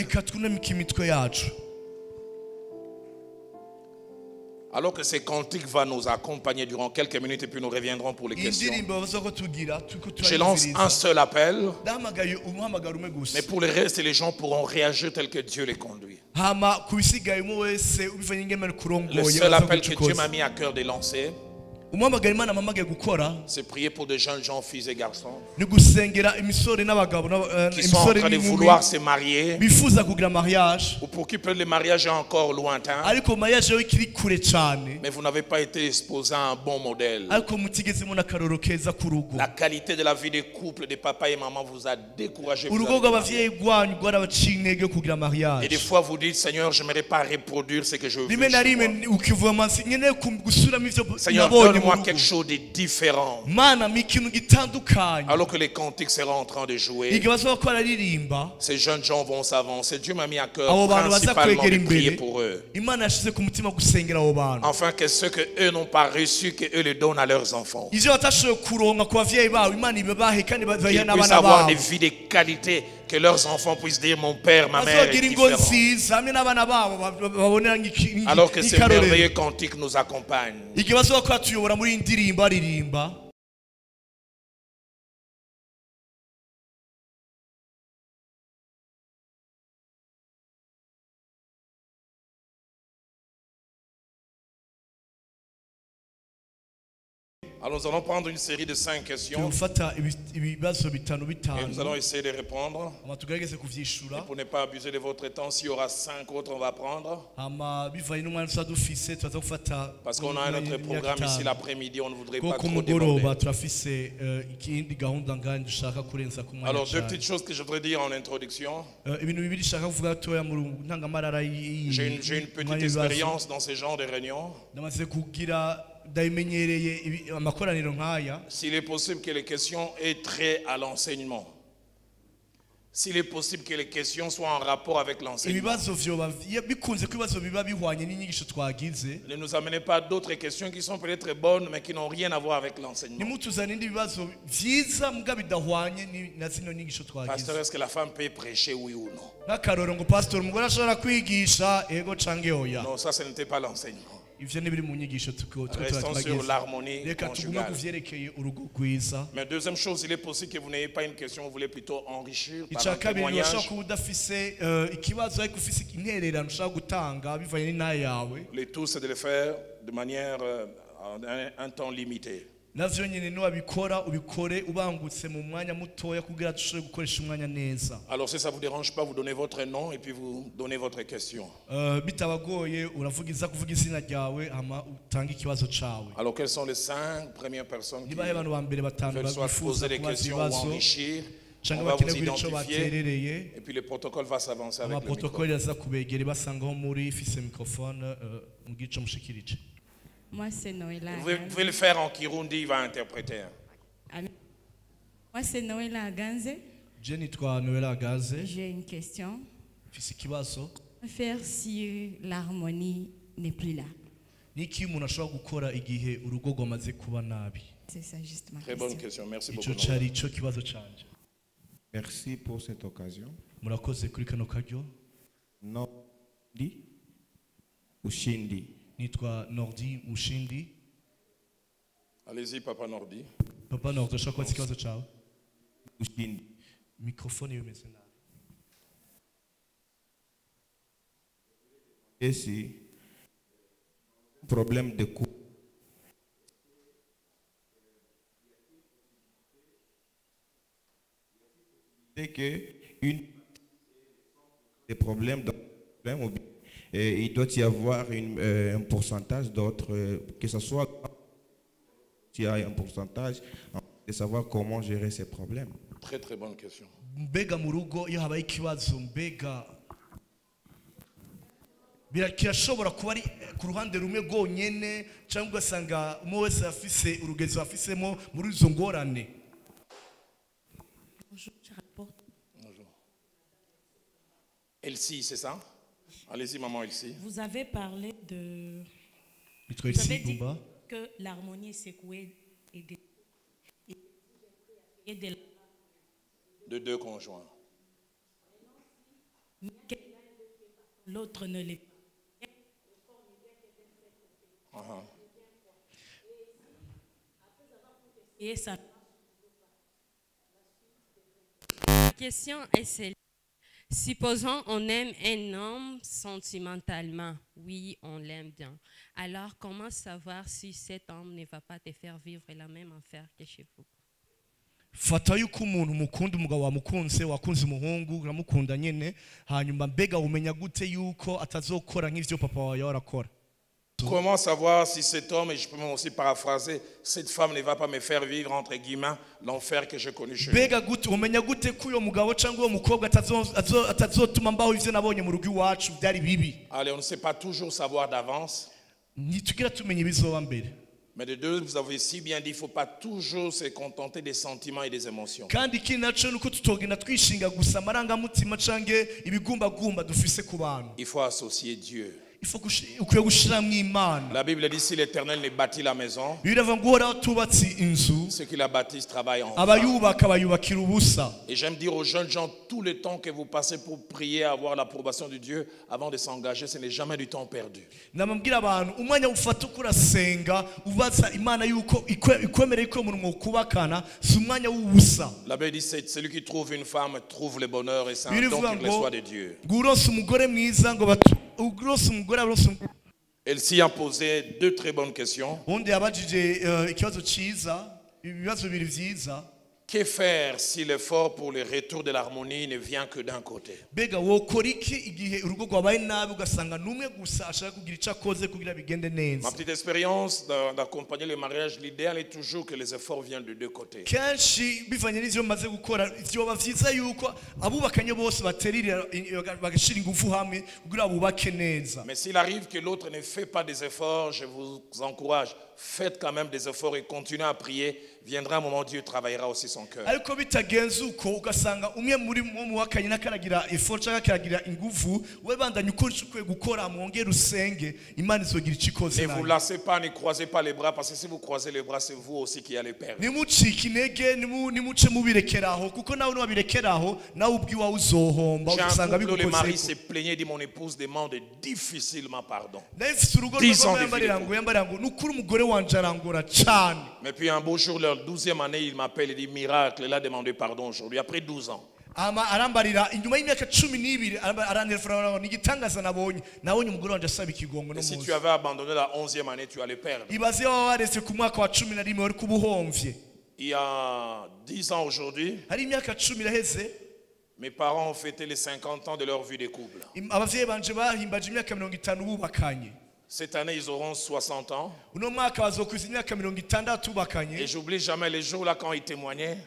Alors que ces cantiques vont nous accompagner durant quelques minutes et puis nous reviendrons pour les questions. Je lance un seul appel, mais pour le reste, les gens pourront réagir tel que Dieu les conduit. Le seul appel que Dieu m'a mis à cœur de lancer, c'est prier pour de jeunes gens, filles et garçons, qui sont en train de vouloir se marier, ou pour qui peut-être le mariage est encore lointain, mais vous n'avez pas été exposé à un bon modèle. La qualité de la vie des couples, de papa et maman vous a découragé. Et des fois vous dites, Seigneur, je n'aimerais pas reproduire ce que je veux. Seigneur, donne-moi quelque chose de différent. Alors que les cantiques seront en train de jouer, ces jeunes gens vont s'avancer. Dieu m'a mis à cœur principalement de prier pour eux, afin que ceux que eux n'ont pas reçus, que eux le donnent à leurs enfants. Qu'ils puissent avoir des vies de qualité, que leurs enfants puissent dire, mon père, ma mère est différent. Alors que ces merveilleux cantiques nous accompagnent. Alors nous allons prendre une série de 5 questions. Et nous allons essayer de répondre. Et pour ne pas abuser de votre temps, s'il y aura 5 autres, on va prendre. Parce qu'on a un autre programme ici l'après-midi, on ne voudrait pas trop déborder. Alors 2 petites choses que je voudrais dire en introduction. J'ai une petite expérience dans ce genre de réunions. S'il est possible que les questions aient trait à l'enseignement, s'il est possible que les questions soient en rapport avec l'enseignement, ne nous amenez pas d'autres questions qui sont peut-être bonnes mais qui n'ont rien à voir avec l'enseignement. Pasteur, est-ce que la femme peut prêcher, oui ou non? Non, ça ce n'était pas l'enseignement. Restons sur l'harmonie conjugale. Mais deuxième chose, il est possible que vous n'ayez pas une question, vous voulez plutôt enrichir par un témoignage. Le tout, c'est de le faire de manière un temps limité. Alors si ça ne vous dérange pas, vous donnez votre nom et puis vous donnez votre question. Alors quelles sont les 5 premières personnes qui veulent soit poser des questions ou enrichir? On va vous identifier et puis le protocole va s'avancer avec le micro. Moi, c'est Noëlla. Vous pouvez le faire en Kirundi, il va interpréter. Moi, c'est Noëlla Aganze. J'ai une question. Faire si l'harmonie n'est plus là. C'est ça, juste ma question. Très bonne question. Merci beaucoup. Merci pour cette occasion. Nordi Ushindi. Nordi Ushindi. Allez-y, Papa Nordi. Papa Nordi, je crois que c'est ça. Ushindi. Microphone est maintenant. Et si problème de couple. C'est que des problèmes il doit y avoir un pourcentage d'autres, que ce soit il y a un pourcentage de savoir comment gérer ces problèmes. Très très bonne question. Kirashobora kuba ari ku ruhande rumwe rwonyene cyangwa ugasanga umwe wese afise urugezo afisemo muri izo ngorane. Bonjour. Elsie, c'est ça? Allez-y, maman Elsie. Vous avez parlé de... Vous avez dit que l'harmonie est secouée et de 2 conjoints. L'autre ne l'est pas. Et ça... La question est celle. Supposons on aime un homme sentimentalement. Oui, on l'aime bien. Alors, comment savoir si cet homme ne va pas te faire vivre la même affaire que chez vous? Fata yuko umuntu mukunda umugabo wamukunze wakunze umuhungu uramukunda nyene hanyuma mbega umenya gute yuko atazokora nk'ivyo papa wawe yarakora? Comment savoir si cet homme, et je peux même aussi paraphraser, cette femme ne va pas me faire vivre entre guillemets l'enfer que j'ai connu chez mbega gute umenya gute ko uyo mugabo cyangwa uwo mukobwa atazotuma mbaho ivyo nabonye mu rugo iwacu byari bibi? Allez, on ne sait pas toujours savoir d'avance. Nitugira tumenye ibizoba mbere. Mais de deux, vous avez si bien dit, il ne faut pas toujours se contenter des sentiments et des émotions. Kandi kinacho nuko tutogenda twishinga gusa amarangamutima cange ibigumbagumba dufise ku bantu. Il faut associer Dieu. La Bible dit si l'Éternel ne bâtit la maison, ceux qui la bâtissent travaillent en vain. Et j'aime dire aux jeunes gens, tout le temps que vous passez pour prier, avoir l'approbation de Dieu, avant de s'engager, ce n'est jamais du temps perdu. La Bible dit celui qui trouve une femme trouve le bonheur et c'est un don qui reçoit de Dieu. Elle s'y a posé deux très bonnes questions. Que faire si l'effort pour le retour de l'harmonie ne vient que d'un côté? Ma petite expérience d'accompagner le mariage, l'idéal est toujours que les efforts viennent de deux côtés. Mais s'il arrive que l'autre ne fait pas des efforts, je vous encourage, faites quand même des efforts et continuez à prier. Viendra un moment où Dieu travaillera aussi son cœur. Ne vous lassez pas, ne croisez pas les bras, parce que si vous croisez les bras, c'est vous aussi qui allez perdre. Le mari s'est plaigné, dit mon épouse demande difficilement pardon. 10 ans de vie. Mais puis un beau jour, leur 12e année, il m'appelle et dit miracle, il a demandé pardon aujourd'hui, après 12 ans. Et si tu avais abandonné la 11e année, tu allais perdre. Il y a 10 ans aujourd'hui, mes parents ont fêté les 50 ans de leur vie de couple. Cette année, ils auront 60 ans. Et j'oublie jamais les jours là quand ils témoignaient.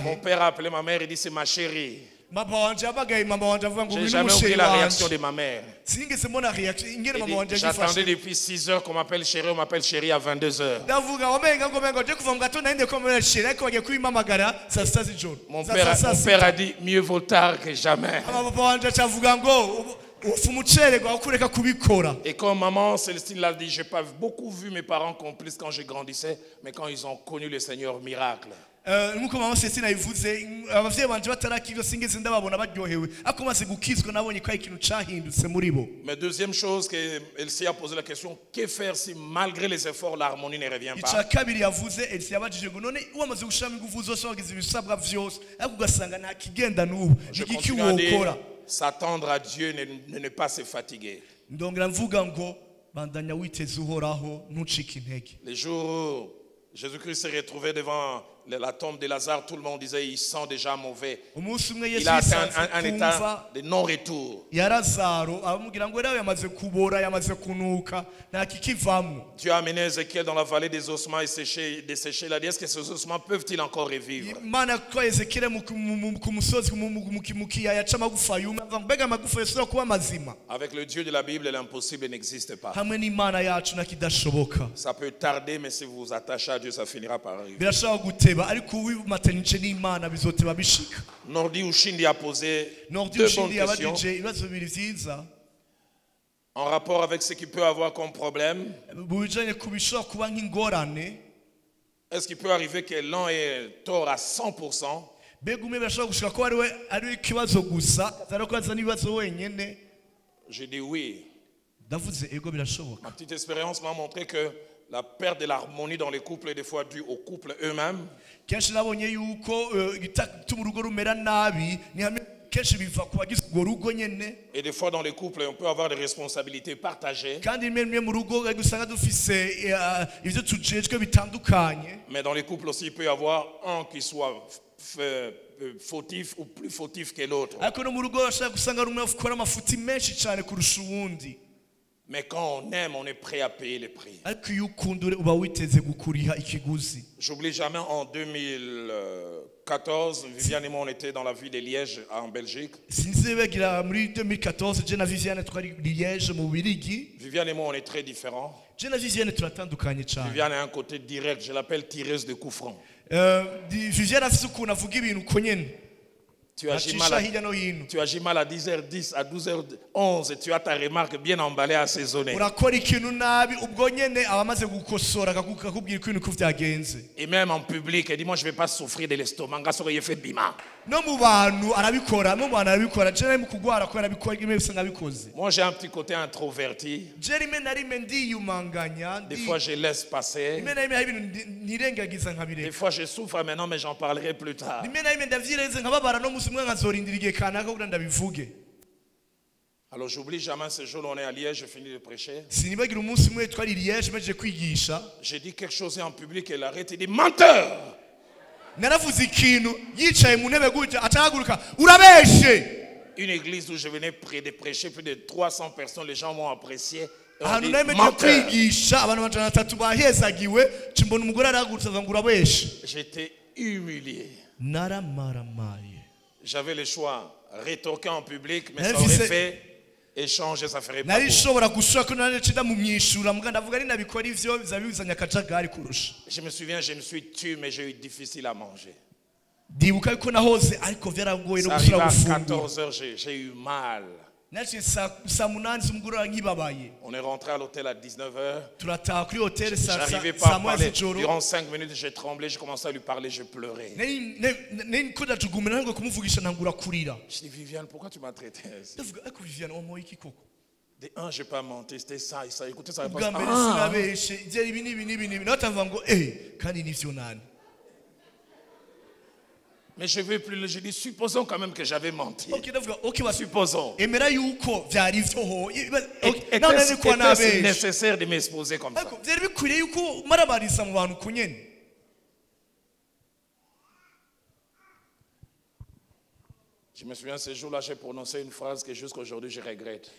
Mon père a appelé ma mère et dit c'est ma chérie. J'ai jamais oublié la réaction de ma mère. J'attendais depuis 6 heures qu'on m'appelle chérie, on m'appelle chérie à 22 heures. Mon père a dit mieux vaut tard que jamais. Et comme maman Célestine l'a dit, j'ai pas beaucoup vu mes parents complices quand je grandissais, mais quand ils ont connu le Seigneur, miracle. Mais deuxième chose, qu'elle s'y a posé la question, que faire si malgré les efforts l'harmonie ne revient pas? Je continue à dire, s'attendre à Dieu, ne pas se fatiguer. Les jours où Jésus-Christ s'est retrouvé devant la tombe de Lazare, tout le monde disait il sent déjà mauvais. Il a atteint un état de non-retour. Dieu a amené Ézéchiel dans la vallée des ossements et desséché. Il a dit est-ce que ces ossements peuvent-ils encore revivre? Avec le Dieu de la Bible, l'impossible n'existe pas. Ça peut tarder, mais si vous vous attachez à Dieu, ça finira par arriver. Nordi Ushindi a posé deux bonnes questions en rapport avec ce qu'il peut avoir comme problème. Est-ce qu'il peut arriver que l'un ait tort à 100%? J'ai dit oui. Ma petite expérience m'a montré que la perte de l'harmonie dans les couples est des fois due aux couples eux-mêmes. Et des fois dans les couples, on peut avoir des responsabilités partagées. Mais dans les couples aussi, il peut y avoir un qui soit fautif ou plus fautif que l'autre. Mais quand on aime, on est prêt à payer les prix. J'oublie jamais en 2014, Viviane et moi on était dans la ville de Liège en Belgique. Viviane et moi on est très différents. Viviane a un côté direct, je l'appelle tireuse de coups francs. Tu agis mal à 10h10, à 12h11 et tu as ta remarque bien emballée, assaisonnée. Et même en public, elle dit moi je ne vais pas souffrir de l'estomac. Moi j'ai un petit côté introverti. Des fois je laisse passer. Des fois je souffre maintenant mais j'en parlerai plus tard. Alors j'oublie jamais ce jour où on est à Liège, je finis de prêcher. J'ai dit quelque chose en public et il arrête et dit menteur. Une église où je venais de prêcher, plus de 300 personnes, les gens m'ont apprécié. J'étais humilié. J'avais le choix, rétorquer en public, mais ça aurait fait échanger, ça ferait pas beau. Je me souviens, je me suis tué, mais j'ai eu difficile à manger. Ça arrive à 14h, j'ai eu mal. On est rentré à l'hôtel à 19h. J'arrivais pas à parler. Durant 5 minutes, j'ai tremblé, j'ai commencé à lui parler, je pleurais. Je dis, Viviane, pourquoi tu m'as traité ainsi? De un, je n'ai pas menti, c'était ça et ça. Écoutez, ça va pas. Mais je veux plus. Je dis, supposons quand même que j'avais menti. Supposons. Était-ce nécessaire de m'exposer comme ça? Je me souviens, ce jour-là, j'ai prononcé une phrase que jusqu'à aujourd'hui, je regrette.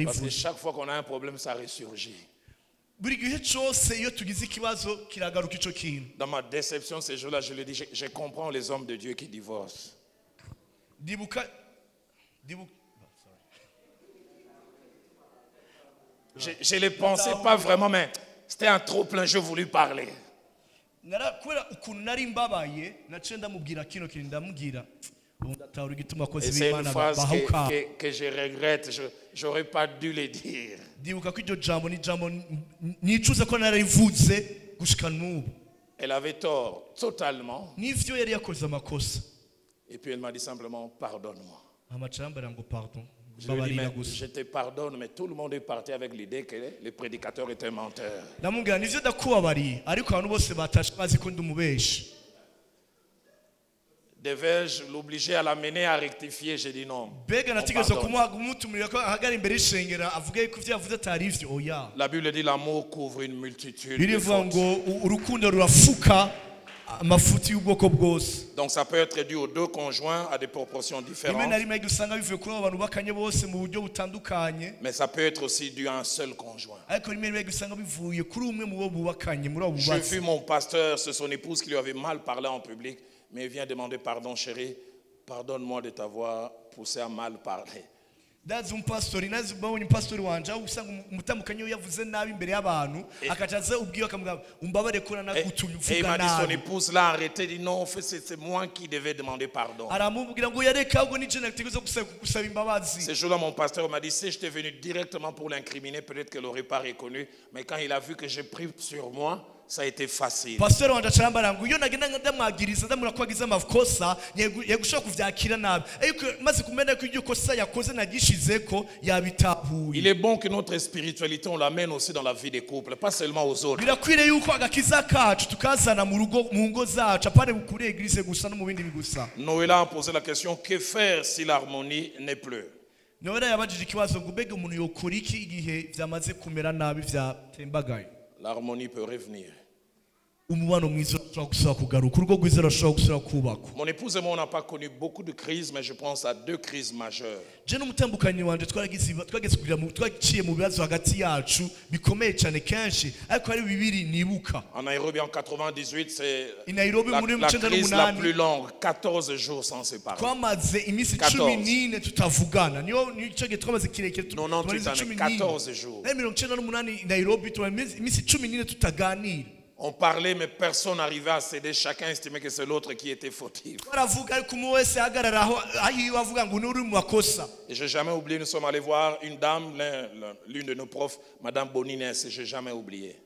Parce que chaque fois qu'on a un problème, ça ressurgit. Dans ma déception ce jour-là, je le dis, je comprends les hommes de Dieu qui divorcent. Je ne le pensais pas vraiment, mais c'était un trop plein, je voulais parler. Et c'est une phrase que je regrette, je n'aurais pas dû le dire. Elle avait tort, totalement. Et puis elle m'a dit simplement, pardonne-moi. Je lui ai dit, mais je te pardonne, mais tout le monde est parti avec l'idée que le prédicateur était menteur. Devais-je l'obliger à l'amener à rectifier? J'ai dit non. La Bible dit l'amour couvre une multitude de fautes. Donc ça peut être dû aux deux conjoints à des proportions différentes. Mais ça peut être aussi dû à un seul conjoint. J'ai vu mon pasteur, c'est son épouse qui lui avait mal parlé en public. Mais il vient demander pardon, chérie, pardonne-moi de t'avoir poussé à mal parler. Et il m'a dit, son épouse l'a arrêté, dit non, c'est moi qui devais demander pardon. Ce jour-là, mon pasteur m'a dit, si j'étais venu directement pour l'incriminer, peut-être qu'elle n'aurait pas reconnu. Mais quand il a vu que j'ai pris sur moi, ça a été facile. Il est bon que notre spiritualité, on l'amène aussi dans la vie des couples, pas seulement aux autres. Noëlla a posé la question, que faire si l'harmonie n'est plus? L'harmonie peut revenir. Mon épouse et moi, on n'a pas connu beaucoup de crises, mais je pense à 2 crises majeures. En Nairobi, en 98, c'est la crise la plus longue. 14 jours sans se parler. 14 jours. On parlait, mais personne n'arrivait à céder. Chacun estimait que c'est l'autre qui était fautif. Et je n'ai jamais oublié, nous sommes allés voir une dame, l'une de nos profs, Madame Bonines, je n'ai jamais oublié.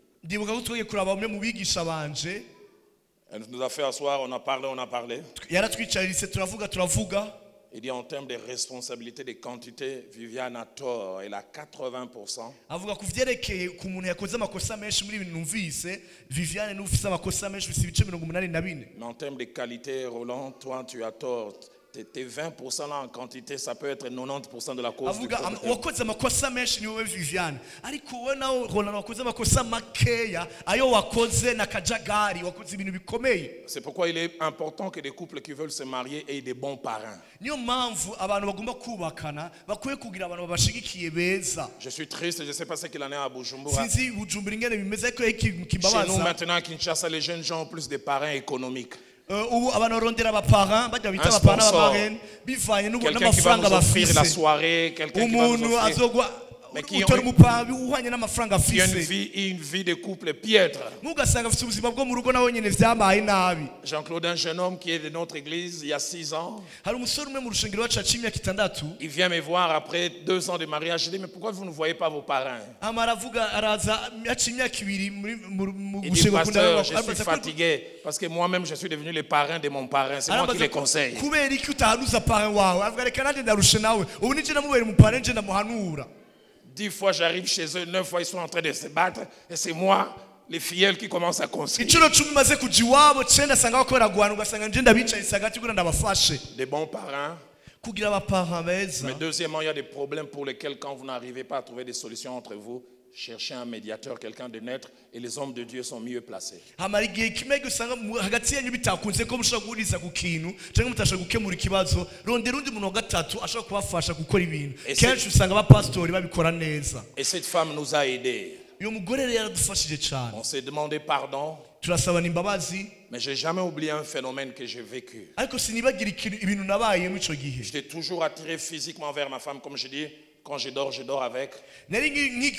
Elle nous a fait asseoir, on a parlé. Il dit en termes de responsabilité, de quantité, Viviane a tort, elle a 80%. Mais en termes de qualité, Roland, toi tu as tort. tes 20% là en quantité, ça peut être 90% de la cause du problème. wakoze amakosa menshi ni wowe Viviane ariko wowe nawe Ronald wakoze amakosa makeya ayo wakoze na kajagari wakoze ibintu bikomeye. C'est pourquoi il est important que les couples qui veulent se marier aient des bons parrains. Niyo mpamvu abantu bagomba kubakana bakwiye kugira abantu babashigikiye beza. Je suis triste, je sais pas ce qu'il en est à Bujumbura. Sinzi Bujumbura ingene bimeze ko kimbabaza. Chez nous maintenant à Kinshasa, les jeunes gens ont plus de parrains économiques. Ubu abantu barondera abaparents bajya bita abaparents n'abamarraine bivanye n'amafaranga bafise. La soirée, quelqu'un qui va nous offrir. Mais qui ont une vie de couple piètre. Jean-Claude, un jeune homme qui est de notre église il y a 6 ans, il vient me voir après 2 ans de mariage. Je dis, mais pourquoi vous ne voyez pas vos parrains? Il dit, pasteur, je suis fatigué parce que moi-même je suis devenu le parrain de mon parrain. C'est moi qui les conseille. 10 fois j'arrive chez eux, 9 fois ils sont en train de se battre et c'est moi, les filleuls, qui commencent à conseiller. Des bons parents. Mais deuxièmement, il y a des problèmes pour lesquels quand vous n'arrivez pas à trouver des solutions entre vous, cherchez un médiateur, quelqu'un de neutre, et les hommes de Dieu sont mieux placés. Et cette femme nous a aidés. On s'est demandé pardon. Mais je n'ai jamais oublié un phénomène que j'ai vécu. J'étais toujours attiré physiquement vers ma femme, comme je dis. Quand je dors avec. Mais les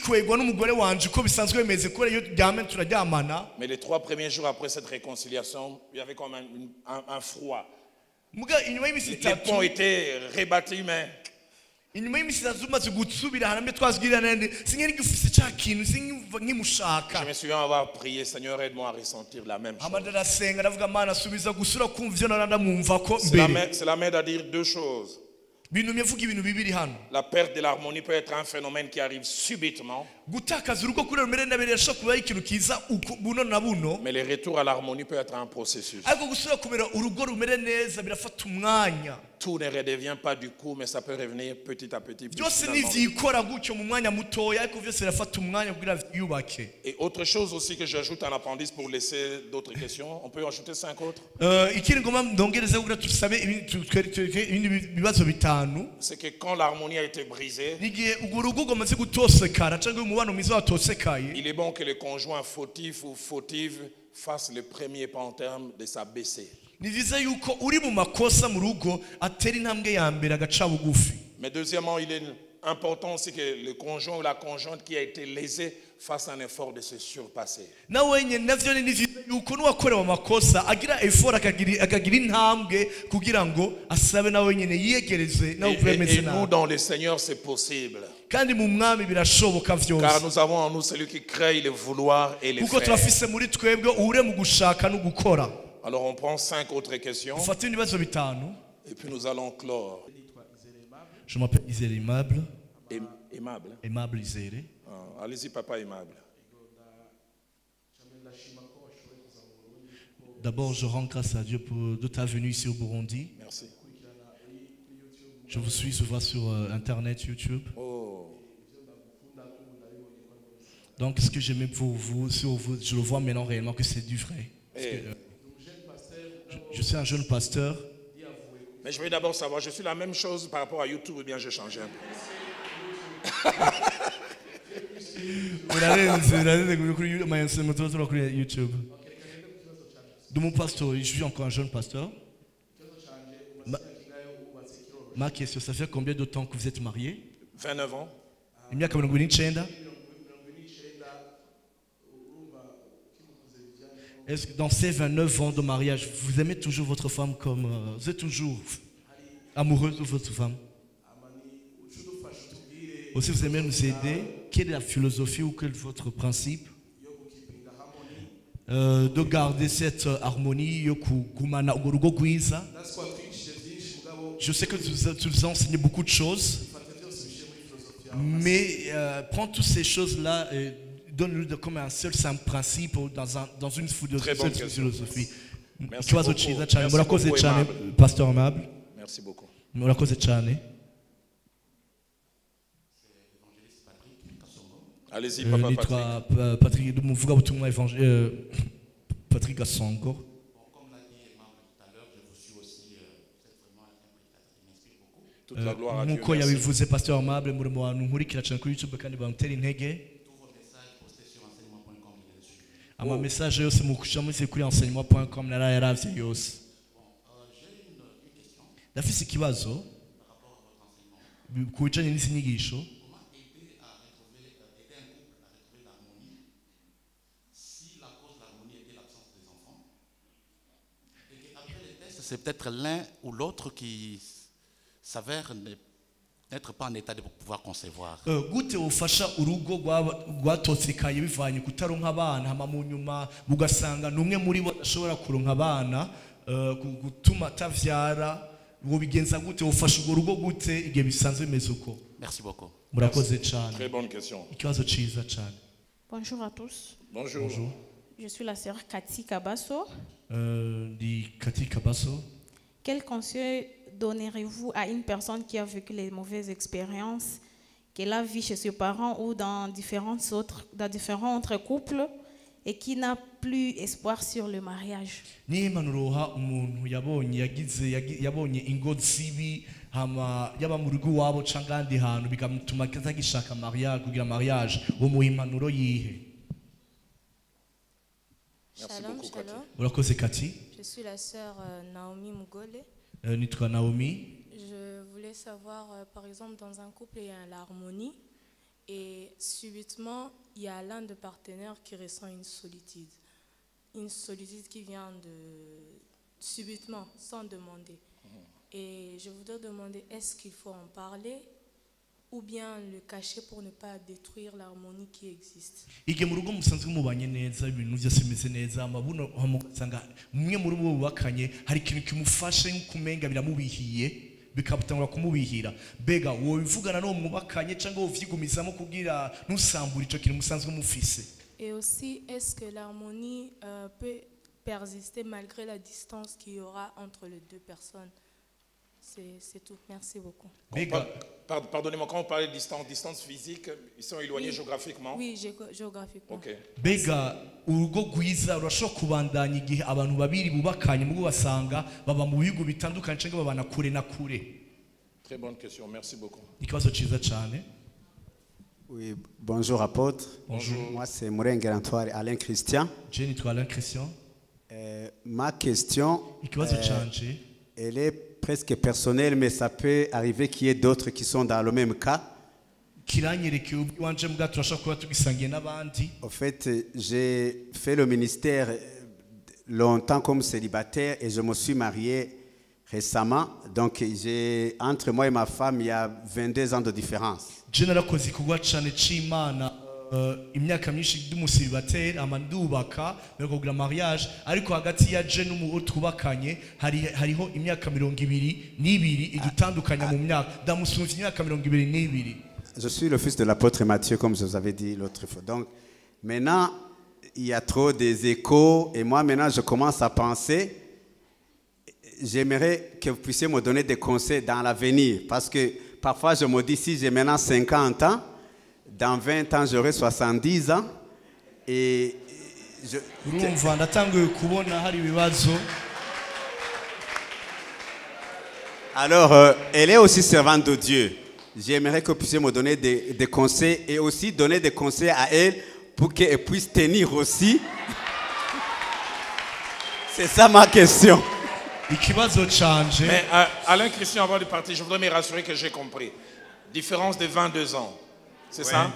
3 premiers jours après cette réconciliation, il y avait comme un froid. Les ponts étaient rebâtis, mais je me souviens avoir prié, Seigneur, aide-moi à ressentir la même chose. Cela m'aide à dire 2 choses. La perte de l'harmonie peut être un phénomène qui arrive subitement. Mais le retour à l'harmonie peut être un processus. Tout ne redevient pas du coup, mais ça peut revenir petit à petit. Et autre chose aussi que j'ajoute en appendice pour laisser d'autres questions. On peut ajouter 5 autres. C'est que quand l'harmonie a été brisée, il est bon que le conjoint fautif ou fautive fasse le premier pas en termes de s'abaisser. Mais deuxièmement, il est important aussi que le conjoint ou la conjointe qui a été lésé fasse un effort de se surpasser. Et nous, dans le Seigneur, c'est possible. Car nous avons en nous celui qui crée le vouloir et le faire. Alors on prend 5 autres questions. Et puis nous allons clore. Je m'appelle Isère Aimable. Aimable. Aimable Isère. Allez-y, papa Aimable. D'abord, je rends grâce à Dieu de ta venue ici au Burundi. Merci. Je vous suis souvent sur Internet, YouTube. Oh. Donc, ce que j'aimais pour vous, sur vous, je le vois maintenant réellement que c'est du vrai. Je suis un jeune pasteur. Mais je veux d'abord savoir, je suis la même chose par rapport à YouTube ou bien j'ai changé un peu? YouTube. De mon pasteur, je suis encore un jeune pasteur. Ma question, ça fait combien de temps que vous êtes marié? 29 ans. Est-ce que dans ces 29 ans de mariage, vous aimez toujours votre femme comme... vous êtes toujours amoureuse de votre femme? Aussi, vous aimez nous aider. Quelle est la philosophie ou quel est votre principe de garder cette harmonie? Je sais que tu nous enseignes beaucoup de choses. Mais prends toutes ces choses-là... donne-le comme un seul simple principe dans une seule philosophie. Merci beaucoup, Pasteur Aimable. Merci beaucoup. Allez-y, Papa Patrick. Patrick Gasongo. Comme l'a dit Emmanuel tout à l'heure, je vous suis aussi. C'est vraiment un prédicateur qui m'inspire beaucoup. Toute la gloire à Dieu. Nk'uko yabivuze Pasteur Amable muri mu bantu nkurikira cyane kuri YouTube kandi bamutera intege. Ama message yose mukushamuze kuri enseignement.com narayaravye yose. Ndafise ikibazo ku bijanye n'isi nyigisho. C'est peut-être l'un ou l'autre qui s'avère n'être pas en état de pouvoir concevoir. Gute ufasha urugo rwatotsekaye bivanye kutaronka abana hama mu nyuma bugasanga numwe muri bo ashobora kuronka abana gutuma tavyara ngo bigenza gute ufasha urwo rugo gute igihe bisanzwe bimeze uko? Merci beaucoup. Murakoze cyane. Très bonne question. Ikibazo ciza cyane. Bonjour à tous. Bonjour. Bonjour. Je suis la sœur Cathy Kabasso. Di Cathy Kabasso. Quel conseil donnerez-vous à une personne qui a vécu les mauvaises expériences qu'elle a vues chez ses parents ou dans différents autres couples et qui n'a plus espoir sur le mariage? Nimanuroha umuntu yabonye ingo zibi hama yaba mu rugo wabo cangandi hantu bigamutuma atagishaka mariage kugira mariage wo muhimpanuro yihe? Merci beaucoup, Cathy. Je suis la sœur Naomi Mugole. Nitwa Naomi. Je voulais savoir, par exemple, dans un couple, il y a l'harmonie et subitement, il y a l'un des partenaires qui ressent une solitude. Une solitude qui vient subitement, sans demander. Et je voudrais demander, est-ce qu'il faut en parler ou bien le cacher pour ne pas détruire l'harmonie qui existe? Ige mu rugo musanzwe mubanye neza ibintu byose bimeze neza amabuno hamusanga mwe muri bo bubakanye hari ikintu kimufashe nk'ukumenga biramubihiye bikabutangura kumubihira bega wowe bivugana no mubakanye cyangwa uvyigumizamo kugira nusambura ico kintu musanzwe mufise? Et aussi, est-ce que l'harmonie peut persister malgré la distance qu'il y aura entre les deux personnes? C'est tout. Merci beaucoup. Pardonnez-moi, quand on parle de distance physique, ils sont éloignés géographiquement? Oui, géographiquement. Ok. Bega urugo gwiza urashobora kubandanya igihe abantu babiri bubakanye mu basanga baba mu bihugu bitandukanye cyangwa babana kure na kure? Très bonne question. Merci beaucoup. Ikibazo ciza cyane. Oui, bonjour apôtre. Bonjour. Moi c'est Murengera Antoine Alain Christian. Je suis Alain Christian. Ma question elle est presque personnelle, mais ça peut arriver qu'il y ait d'autres qui sont dans le même cas. En fait, j'ai fait le ministère longtemps comme célibataire et je me suis marié récemment. Donc, entre moi et ma femme, il y a 22 ans de différence. Imyaka myinshi d'umusiribateri amandubaka kugira mariage ariko hagati ya je n'umuntu twubakanye hariho imyaka 22 igitandukanya mu myaka ndamusumvye imyaka 22. Je suis le fils de l'apôtre Matthieu comme je vous avais dit l'autre fois. Donc maintenant il y a trop des échos et moi maintenant je commence à penser, j'aimerais que vous puissiez me donner des conseils dans l'avenir parce que parfois je me dis si j'ai maintenant 50 ans, dans 20 ans, j'aurai 70 ans et alors, elle est aussi servante de Dieu. J'aimerais que vous puissiez me donner des conseils et aussi donner des conseils à elle pour qu'elle puisse tenir aussi. C'est ça ma question. Mais Alain Christian, avant de partir, je voudrais me rassurer que j'ai compris. Différence de 22 ans. C'est ça?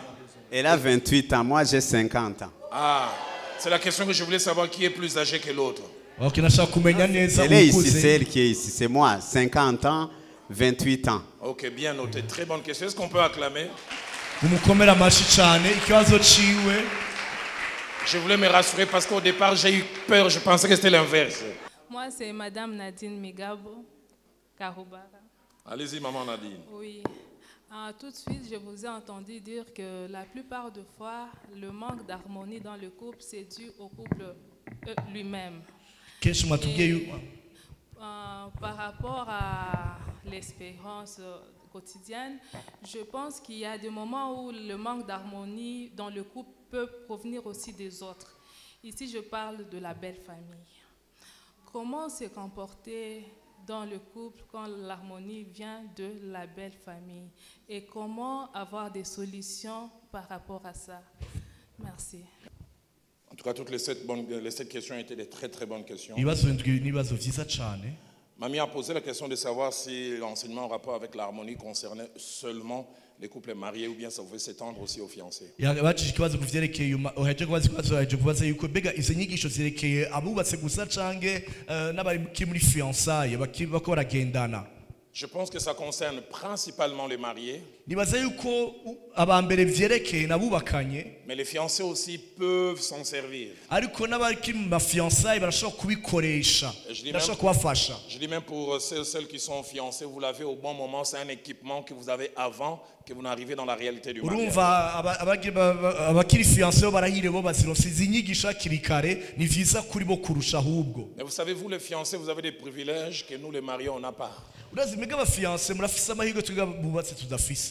Elle a 28 ans, moi j'ai 50 ans. Ah, c'est la question que je voulais savoir, qui est plus âgé que l'autre? Elle est ici, c'est elle qui est ici, c'est moi, 50 ans, 28 ans. Ok, bien noté, très bonne question. Est-ce qu'on peut acclamer? Je voulais me rassurer parce qu'au départ j'ai eu peur, je pensais que c'était l'inverse. Moi c'est Madame Nadine Migabo Karubara. Allez-y Maman Nadine. Oui. Tout de suite, je vous ai entendu dire que la plupart des fois, le manque d'harmonie dans le couple, c'est dû au couple lui-même. Par rapport à l'espérance quotidienne, je pense qu'il y a des moments où le manque d'harmonie dans le couple peut provenir aussi des autres. Ici, je parle de la belle famille. Comment se comporter dans le couple quand l'harmonie vient de la belle famille? Et comment avoir des solutions par rapport à ça? Merci. En tout cas, toutes les 7 questions étaient des très très bonnes questions. Mamie a posé la question de savoir si l'enseignement en rapport avec l'harmonie concernait seulement les couples mariés ou bien ça pouvait s'étendre aussi aux fiancés. Je pense que ça concerne principalement les mariés. Mais les fiancés aussi peuvent s'en servir. Je dis même pour ceux qui sont fiancés, vous l'avez au bon moment, c'est un équipement que vous avez avant que vous n'arrivez dans la réalité du mariage. Mais vous savez, vous les fiancés, vous avez des privilèges que nous les mariés, on n'a pas.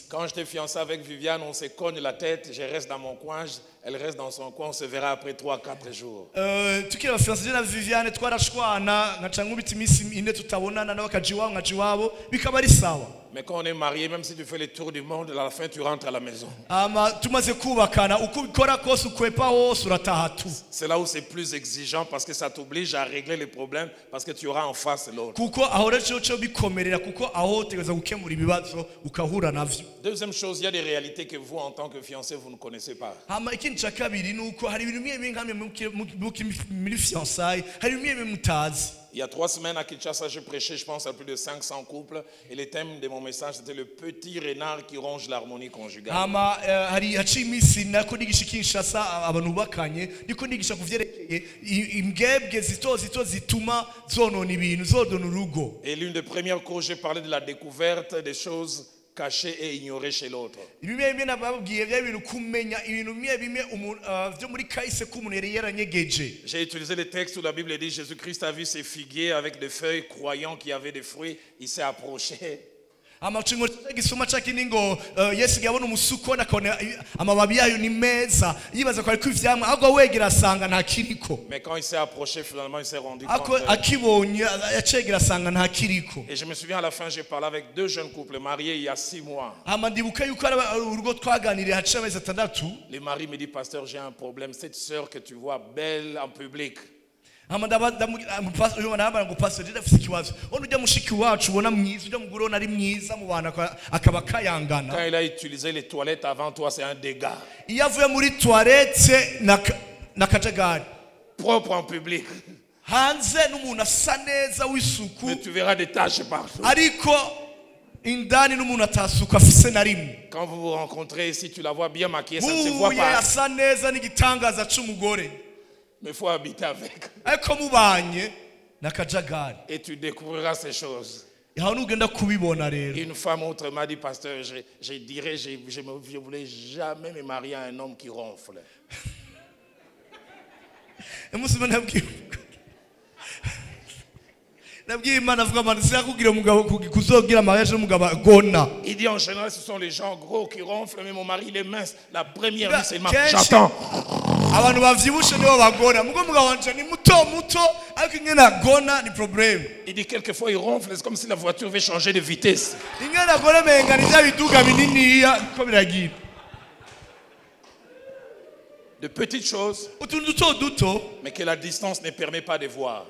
Quand j'étais fiancé avec Viviane, on se cogne la tête, je reste dans mon coin, elle reste dans son coin, on se verra après 3-4 jours. Mais quand on est marié, même si tu fais le tour du monde, à la fin tu rentres à la maison. C'est là où c'est plus exigeant parce que ça t'oblige à régler les problèmes parce que tu auras en face l'autre. Deuxième chose, il y a des réalités que vous en tant que fiancé vous ne connaissez pas. Il y a 3 semaines à Kinshasa, je prêchais, je pense, à plus de 500 couples. Et le thème de mon message, c'était le petit renard qui ronge l'harmonie conjugale. Et l'une des premières causes, j'ai parlé de la découverte des choses cachées et ignorées chez l'autre. J'ai utilisé le texte où la Bible dit Jésus-Christ a vu ses figuiers avec des feuilles, croyant qu'il y avait des fruits, il s'est approché. Mais quand il s'est approché, finalement il s'est rendu compte. Et je me souviens à la fin, j'ai parlé avec 2 jeunes couples mariés il y a 6 mois. Les maris me disent, pasteur, j'ai un problème. Cette sœur que tu vois belle en public, quand il a utilisé les toilettes avant toi, c'est un dégât. Propre en public. Mais tu verras des taches partout. Quand vous vous rencontrez ici, tu la vois bien maquillée, ça ne se voit pas. Mais il faut habiter avec. Et tu découvriras ces choses. Une femme autre m'a dit, pasteur, je dirais, je ne voulais jamais me marier à un homme qui ronfle. Il dit en général ce sont les gens gros qui ronflent, mais mon mari il est mince. La première nuit c'est j'entends. Il dit quelquefois il ronfle, c'est comme si la voiture veut changer de vitesse. De petites choses, mais que la distance ne permet pas de voir.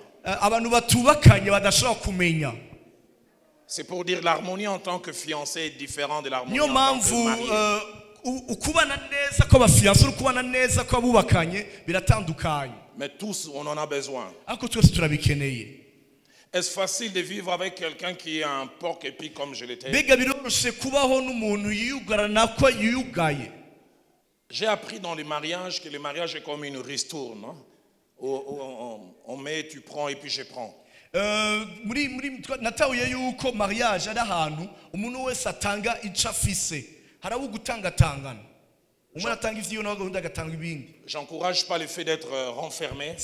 C'est pour dire l'harmonie en tant que fiancé est différente de l'harmonie en tant que marié. Mais tous on en a besoin. Est-ce facile de vivre avec quelqu'un qui est un porc-épi comme je l'étais? J'ai appris dans les mariages que le mariage est comme une ristourne. On met, tu prends et puis je prends. J'encourage pas le fait d'être renfermé.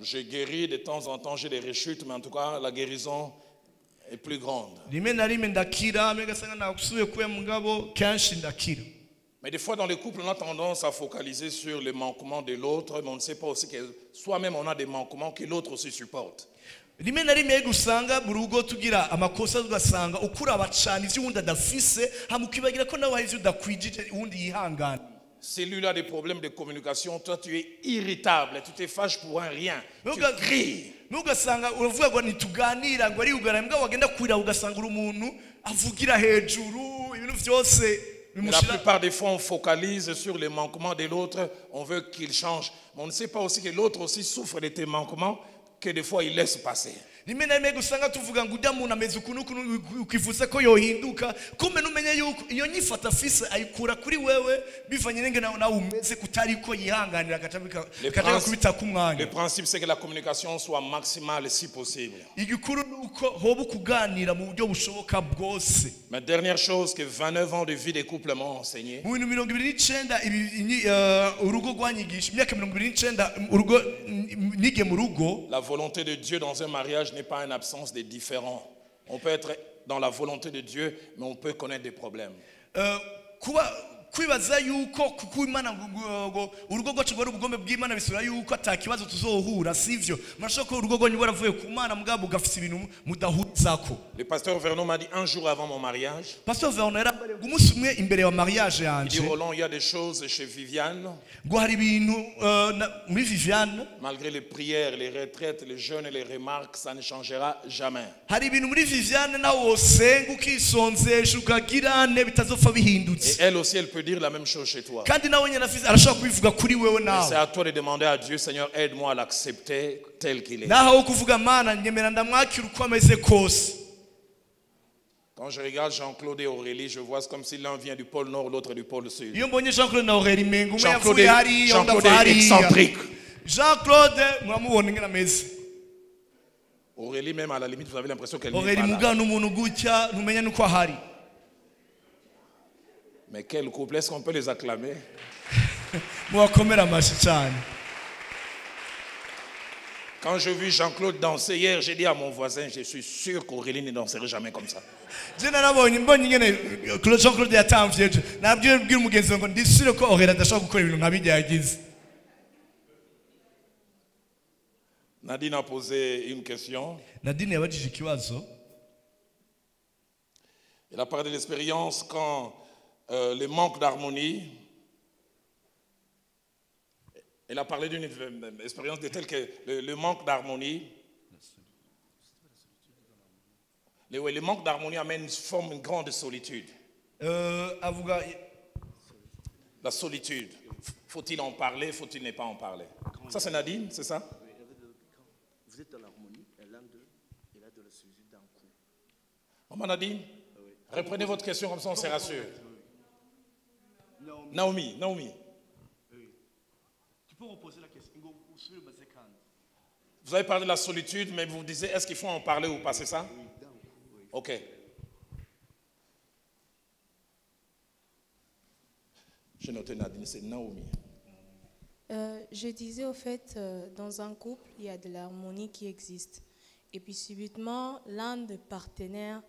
J'ai guéri de temps en temps, j'ai des rechutes, mais en tout cas, la guérison est plus grande. Mais des fois, dans les couples, on a tendance à focaliser sur les manquements de l'autre, mais on ne sait pas aussi que soi-même, on a des manquements que l'autre aussi supporte. rimwe na rimwe gusanga mu rugo tugira amakosa ugasanga ukura abacana ivyo wundi adafise hamukibagira ko nawe hari ivyo udakwijije wundi yihangana. Si lui a des problèmes de communication, toi tu es irritable, tu te fâches pour un rien, tu cries. Nugasanga uravuga ngo nituganira ngo ari ugara mbwa wagenda kwira ugasanga uri umuntu avugira hejuru ibintu vyose. La plupart des fois on focalise sur les manquements de l'autre, on veut qu'il change, mais on ne sait pas aussi que l'autre aussi souffre de tes manquements, que des fois il laisse passer. rimwe na rimwe gusanga tuvuga ngo ujya muntu ameze ukuntu ukivuze ko yohinduka kumbe numenye yuko iyo nyifata afise ayikura kuri wewe bivanye n'ingene nawe umeze kutari ko yihanganira akataka kubita ku mwanya. Le principe c'est que la communication soit maximale si possible. Igikuru nuko hoba kuganira mu buryo bushoboka bwose. Ma dernière chose que 29 ans de vie de couple m'ont enseigné. Mu 29 urugo rwanyigisha imyaka 29 urugo nige mu rugo. La volonté de Dieu dans un mariage n'est pas une absence de différends. On peut être dans la volonté de Dieu, mais on peut connaître des problèmes. Kwibaza yuko kukwimana ngo urugo rwacu rwari ubugombe bw'Imana bisura yuko atakibazo tuzohura sivyo mashoko urugo rwanyu bwaravuye ku Mana mugabo gafise ibintu mudahuzako. Le pasteur Vernon m'a dit un jour avant mon mariage. Pasteur Vernon era umunsi umwe imbere ya mariage yanje. Il dit Roland, il y a des choses chez Viviane. Ngo hari ibintu muri Viviane. Malgré les prières, les retraites, les jeûnes et les remarques, ça ne changera jamais. Hari ibintu muri Viviane na wosenga ukisonzesha ukagira ne bitazopfa bihindutse. Et elle aussi elle peut dire la même chose chez toi. Kandi nawe nyene arashaka kubivuga kuri wewe nawe. C'est à toi de demander à Dieu, Seigneur, aide-moi à l'accepter tel qu'il est. Naho kuvuga Mana nyemera ndamwakira uko ameze kose. Quand je regarde Jean-Claude et Aurélie, je vois comme si l'un vient du pôle nord, l'autre du pôle sud. Jean-Claude est excentrique. Jean-Claude, muramubona ameze. Aurélie même à la limite, vous avez l'impression qu'elle n'est pas là. Mais quel couple, est-ce qu'on peut les acclamer? Quand je vis Jean-Claude danser hier, j'ai dit à mon voisin, je suis sûr qu'Aurélie ne danserait jamais comme ça. Nadine a posé une question. Elle a parlé de l'expérience quand le manque d'harmonie. Elle a parlé d'une expérience de telle que le manque d'harmonie. Le manque d'harmonie amène une grande solitude. La solitude. Faut-il en parler, faut-il ne pas en parler? Ça c'est Nadine, c'est ça? Vous êtes dans l'harmonie, et l'un d'eux, il a de la solitude d'un coup. Maman Nadine, reprenez votre question comme ça on se rassure. Naomi. Tu peux reposer la question. Vous avez parlé de la solitude, mais vous disiez, est-ce qu'il faut en parler ou pas, c'est ça? Oui. Ok. J'ai noté Nadine, c'est Naomi. Je disais au fait, dans un couple, il y a de l'harmonie qui existe. Et puis subitement, l'un des partenaires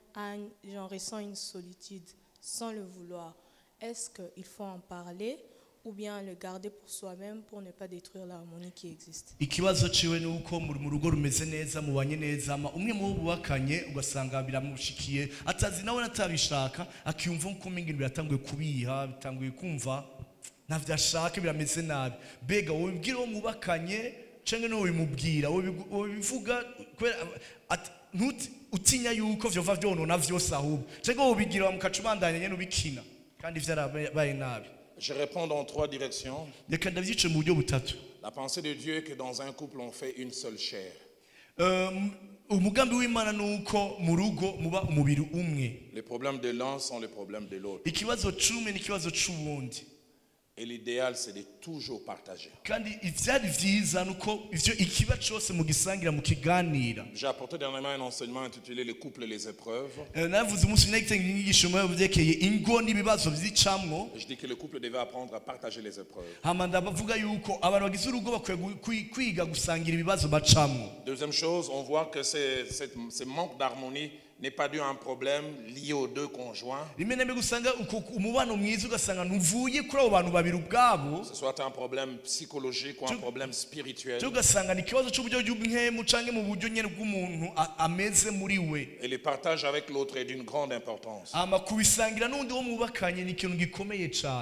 ressent une solitude sans le vouloir. Est-ce qu'il faut en parler ou bien le garder pour soi-même pour ne pas détruire l'harmonie qui existe? Ikibazo ciwe nuko mu rugo rumeze neza mubanye neza umwe mu bubakanye ugasanga biramushikiye atazi nawe natabishaka akiyumva uko mingi biratanguye kubiha bitanguye kumva navyo ashaka birameze nabi bega wowe bwira wo mubakanye cenge no wimubwira wowe bivuga utinya yuko vyova vyonona vyose ahubwo cenge wowe bigira mukacubandanya nyene ubikina kandi vyarabaye nabi. Je réponds dans 3 directions. La pensée de Dieu est que dans un couple, on fait une seule chair. Les problèmes de l'un sont les problèmes de l'autre. Et l'idéal, c'est de toujours partager. J'ai apporté dernièrement un enseignement intitulé Les couples et les épreuves. Je dis que le couple devait apprendre à partager les épreuves. Deuxième chose, on voit que ce manque d'harmonie n'est pas dû à un problème lié aux deux conjoints. Ce soit un problème psychologique ou un problème spirituel. Et le partage avec l'autre est d'une grande importance.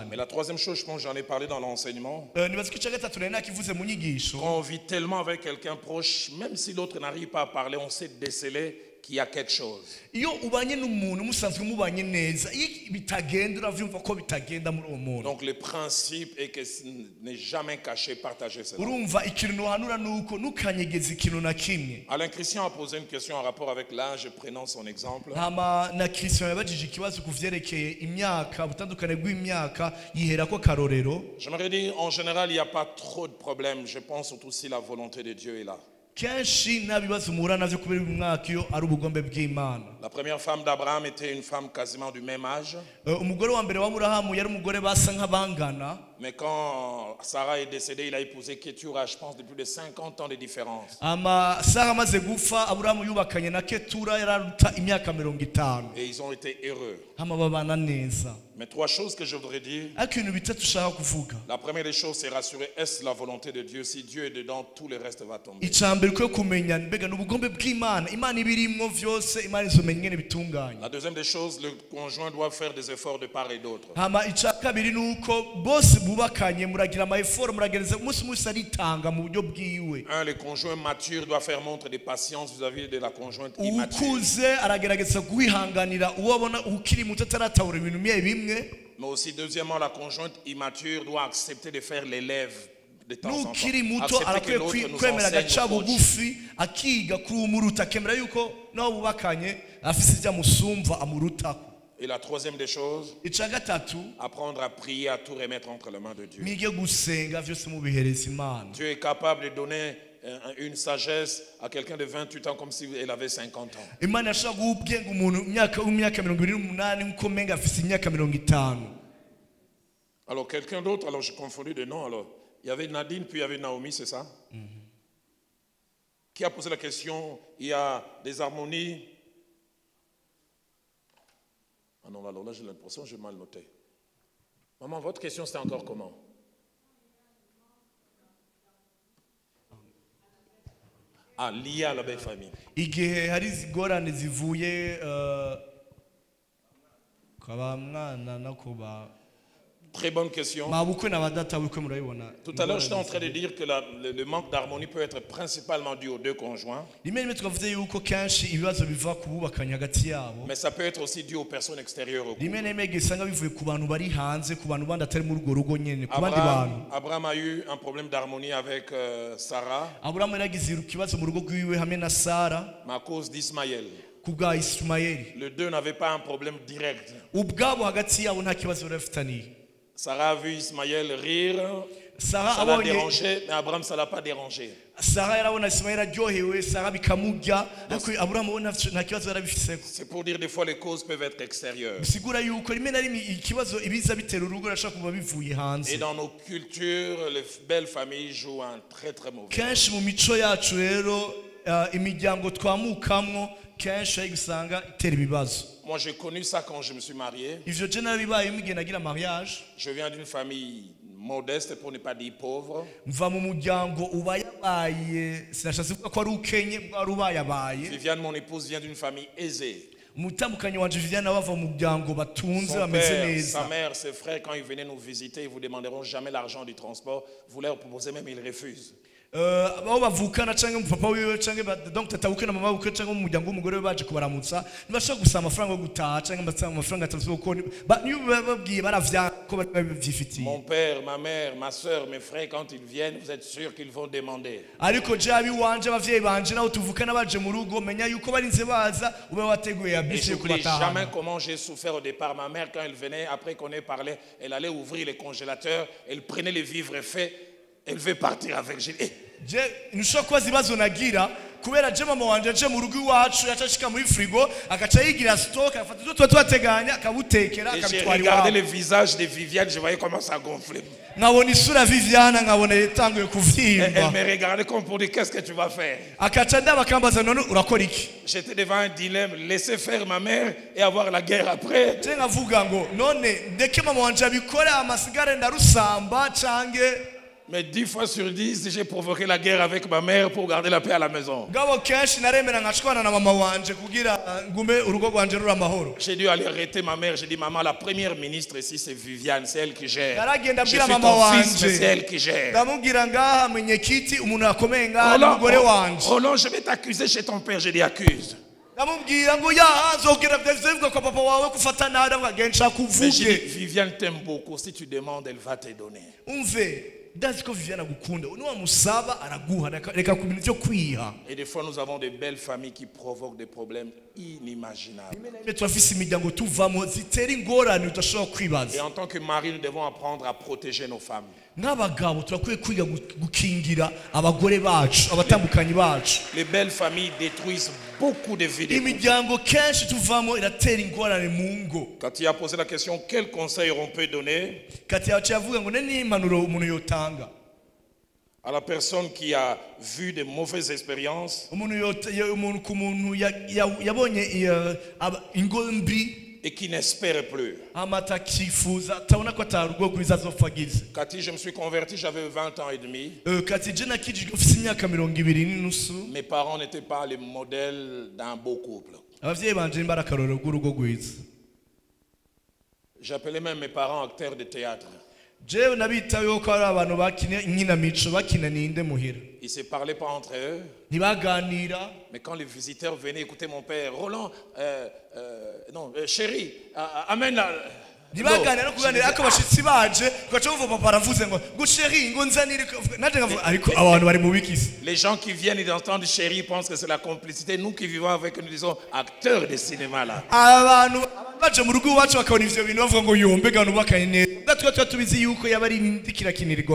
Mais la troisième chose, je pense que j'en ai parlé dans l'enseignement. Quand on vit tellement avec quelqu'un proche, même si l'autre n'arrive pas à parler, on sait déceler qu'il y a quelque chose. Donc le principe est que ce n'est jamais caché, partager cela. Alain Christian a posé une question en rapport avec l'âge, prenant son exemple. J'aimerais dire, en général, il n'y a pas trop de problèmes. Je pense surtout si la volonté de Dieu est là. La première femme d'Abraham était une femme quasiment du même âge. Mais quand Sarah est décédée, il a épousé Ketura, je pense, de plus de 50 ans de différence. Et ils ont été heureux. Mais trois choses que je voudrais dire. La première des choses, c'est rassurer, est-ce la volonté de Dieu? Si Dieu est dedans, tout le reste va tomber. La deuxième des choses, le conjoint doit faire des efforts de part et d'autre. Le conjoint mature doit faire montre de patience vis-à-vis de la conjointe immature. Mais aussi, deuxièmement, la conjointe immature doit accepter de faire l'élève de temps en temps. Accepter que l'autre nous enseigne. Et la troisième des choses, apprendre à prier, à tout remettre entre les mains de Dieu. Dieu est capable de donner une sagesse à quelqu'un de 28 ans comme si elle avait 50 ans. Alors quelqu'un d'autre, alors j'ai confondu de nom, alors il y avait Nadine puis il y avait Naomi, c'est ça? Qui a posé la question, il y a des harmonies. Ah non, alors là j'ai l'impression que j'ai mal noté. Maman, votre question c'était encore comment? Ah, lié à la belle famille. Très bonne question. Tout à l'heure, j'étais en train de dire que le manque d'harmonie peut être principalement dû aux deux conjoints. Mais ça peut être aussi dû aux personnes extérieures au couple. Abraham a eu un problème d'harmonie avec Sarah, mais à cause d'Ismaël. Les deux n'avaient pas un problème direct. Sarah a vu Ismaël rire, ça l'a dérangé, mais Abraham ça l'a pas dérangé. C'est pour dire des fois les causes peuvent être extérieures. Et dans nos cultures, les belles familles jouent un très très mauvais rôle. Moi, j'ai connu ça quand je me suis marié. Je viens d'une famille modeste, pour ne pas dire pauvre. Viviane, mon épouse, vient d'une famille aisée. Sa mère, ses frères, quand ils venaient nous visiter, ils ne vous demanderont jamais l'argent du transport. Vous leur proposez même, ils refusent. abo bavukana cyangwa papa wiwe cyangwa donc tatawukana mama wiwe cyangwa umuryango w'umugore we baje kubaramutsa ntibashaka gusaba amafaranga yo gutaha cyangwa amafaranga atazo ko niyo babwiye baravya ko bavyifitiye. Mon père, ma mère, ma sœur, mes frères, quand ils viennent, vous êtes sûr qu'ils vont demander. Ariko jabi wanje abavyeyi banje naho tuvukana baje mu rugo menya yuko barinze baza ube wateguye abishe kubataha. Jamais comment j'ai souffert au départ. Ma mère, quand elle venait, après qu'on ait parlé, elle allait ouvrir les congélateurs, elle prenait les vivres faits, elle veut partir avec. J'ai dit, je nishokwa zibazo nagira kubera je mama wanje aje mu rugo iwacu yacashika muri frigo agaca yigira stock afata ibyo twateganya akabutekera akabitwara. J'ai regardé le visage de Viviane, je voyais comment ça gonflait. Nkabona isura Viviane nkabona yatanguye kuvyimba. Elle me regardait comme pour dire qu'est-ce que tu vas faire. Akaca ndabakambaza none urakora iki? J'étais devant un dilemme, laisser faire ma mère et avoir la guerre après. Je ngavuga ngo none ndeke mama wanje abikora amasigare ndarusamba cange. Mais 10 fois sur 10, j'ai provoqué la guerre avec ma mère pour garder la paix à la maison. J'ai dû aller arrêter ma mère. J'ai dit, maman, la première ministre ici, c'est Viviane, c'est elle qui gère. Je suis ton fils, mais c'est elle qui gère. Roland, je vais t'accuser chez ton père. J'ai dit, accuse. Mais j'ai dit, Viviane t'aime beaucoup. Si tu demandes, elle va te donner. Et des fois nous avons des belles familles qui provoquent des problèmes inimaginables. Et en tant que mari, nous devons apprendre à protéger nos femmes. Les belles familles détruisent beaucoup de vies. Quand il a posé la question, quel conseil on peut donner à la personne qui a vu de mauvaises expériences et qui n'espère plus. Quand je me suis converti, j'avais 20 ans et demi. Mes parents n'étaient pas les modèles d'un beau couple. J'appelais même mes parents acteurs de théâtre. Ils ne se parlaient pas entre eux. Mais quand les visiteurs venaient écouter mon père, Roland, chérie, amène la... Les gens qui viennent et entendent chérie pensent que c'est la complicité. Nous qui vivons avec, nous disons acteurs de cinéma là.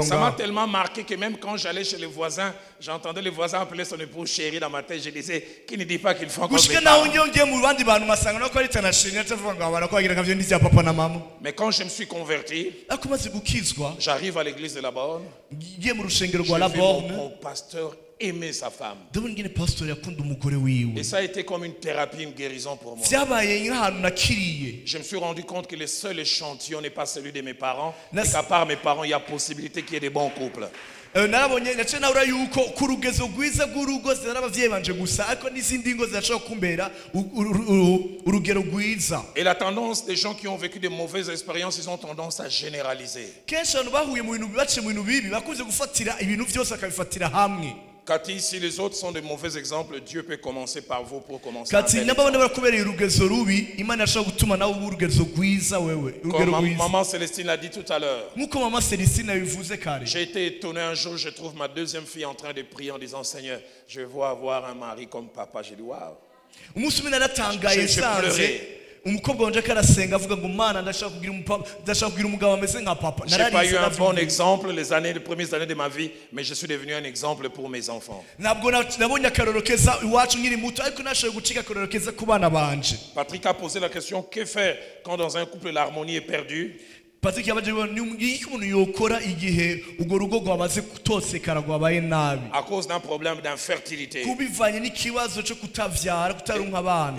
Ça m'a tellement marqué que même quand j'allais chez les voisins, j'entendais les voisins appeler son épouse chérie dans ma tête. Je disais, qui ne dit pas qu'ils font comme mes parents. Mais quand je me suis converti, j'arrive à l'église de la Borne. Je vis mon pasteur aimer sa femme. Et ça a été comme une thérapie, une guérison pour moi. Je me suis rendu compte que le seul échantillon n'est pas celui de mes parents, mais qu'à part mes parents, il y a possibilité qu'il y ait des bons couples. Et la tendance des gens qui ont vécu de mauvaises expériences, ils ont tendance à généraliser. Cathy, si les autres sont de mauvais exemples, Dieu peut commencer par vous pour commencer. Comme maman Célestine l'a dit tout à l'heure. J'ai été étonné un jour, je trouve ma deuxième fille en train de prier en disant, Seigneur, je veux avoir un mari comme papa. J'ai dit, waouh. J'ai pleuré. J'ai pas eu un bon exemple les premières années de ma vie, mais je suis devenu un exemple pour mes enfants. Patrick a posé la question, que faire quand dans un couple l'harmonie est perdue? À cause d'un problème d'infertilité. Et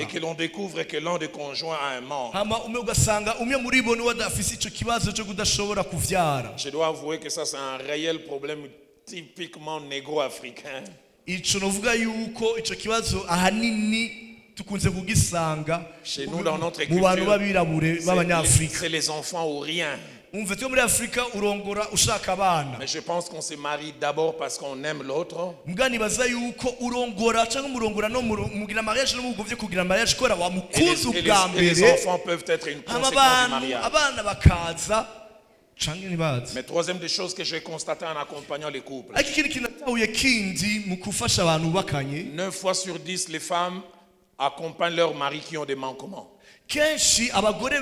que l'on découvre que l'un des conjoints a un manque. Je dois avouer que ça c'est un réel problème typiquement négro-africain. Chez nous, dans notre culture, c'est les enfants ou rien. Mais je pense qu'on se marie d'abord parce qu'on aime l'autre. Et les enfants peuvent être une conséquence du mariage. Mais troisième des choses que j'ai constatées en accompagnant les couples, 9 fois sur 10, les femmes accompagnent leurs maris qui ont des manquements. kenshi abagore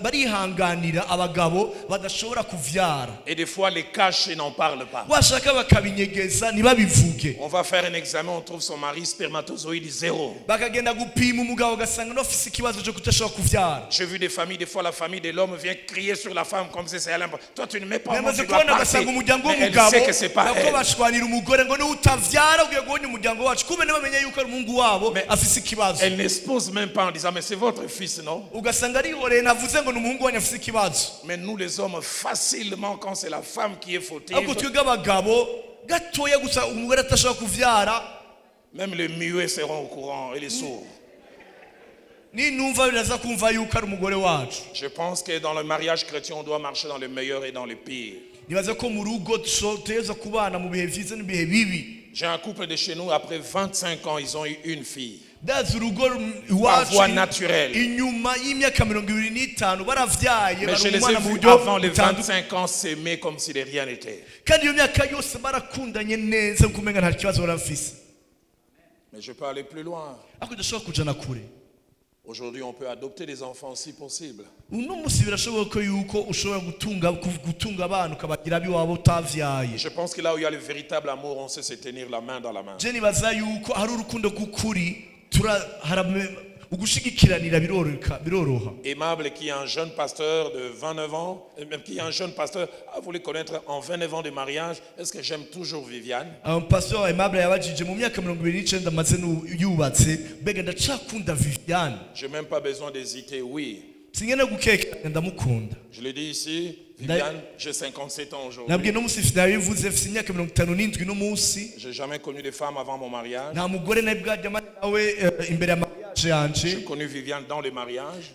barihanganira abagabo badashobora kuvyara et des fois les cachent et n'en parlent pas. washaka bakabinyegeza nibabivuge. On va faire un examen, on trouve son mari spermatozoïde 0. bakagenda gupima umugabo gasanga no ofisi kibazo cyo kutashobora kuvyara. J'ai vu des familles, des fois la famille de l'homme vient crier sur la femme comme si c'est elle. Toi tu ne mets pas mon, tu dois partir. Mais elle sait que c'est pas elle. bashwanira umugore ngo ni utavyara ugiye guhonya umuryango wacu kube nibamenye yuko ari umungu wabo afisi kibazo. Elle n'expose même pas en disant mais c'est votre fils, non? Mais nous les hommes facilement quand c'est la femme qui est fautive, même les muets seront au courant et les sourds. Je pense que dans le mariage chrétien on doit marcher dans le meilleur et dans le pire. J'ai un couple de chez nous, après 25 ans ils ont eu une fille. Par voie naturelle. Mais je les ai vus avant les 25 ans s'aimer comme si de rien n'était. Mais je peux aller plus loin. Aujourd'hui, on peut adopter des enfants si possible. Je pense que là où il y a le véritable amour, on sait se tenir la main dans la main. Aimable qui est un jeune pasteur de 29 ans, même qui est un jeune pasteur, a voulu connaître en 29 ans de mariage. Est-ce que j'aime toujours Viviane? Un pasteur aimable j'ai même pas besoin d'hésiter, oui. Je le dis ici, Viviane, j'ai 57 ans aujourd'hui. J'ai jamais connu de femme avant mon mariage. J'ai connu Viviane dans le mariage.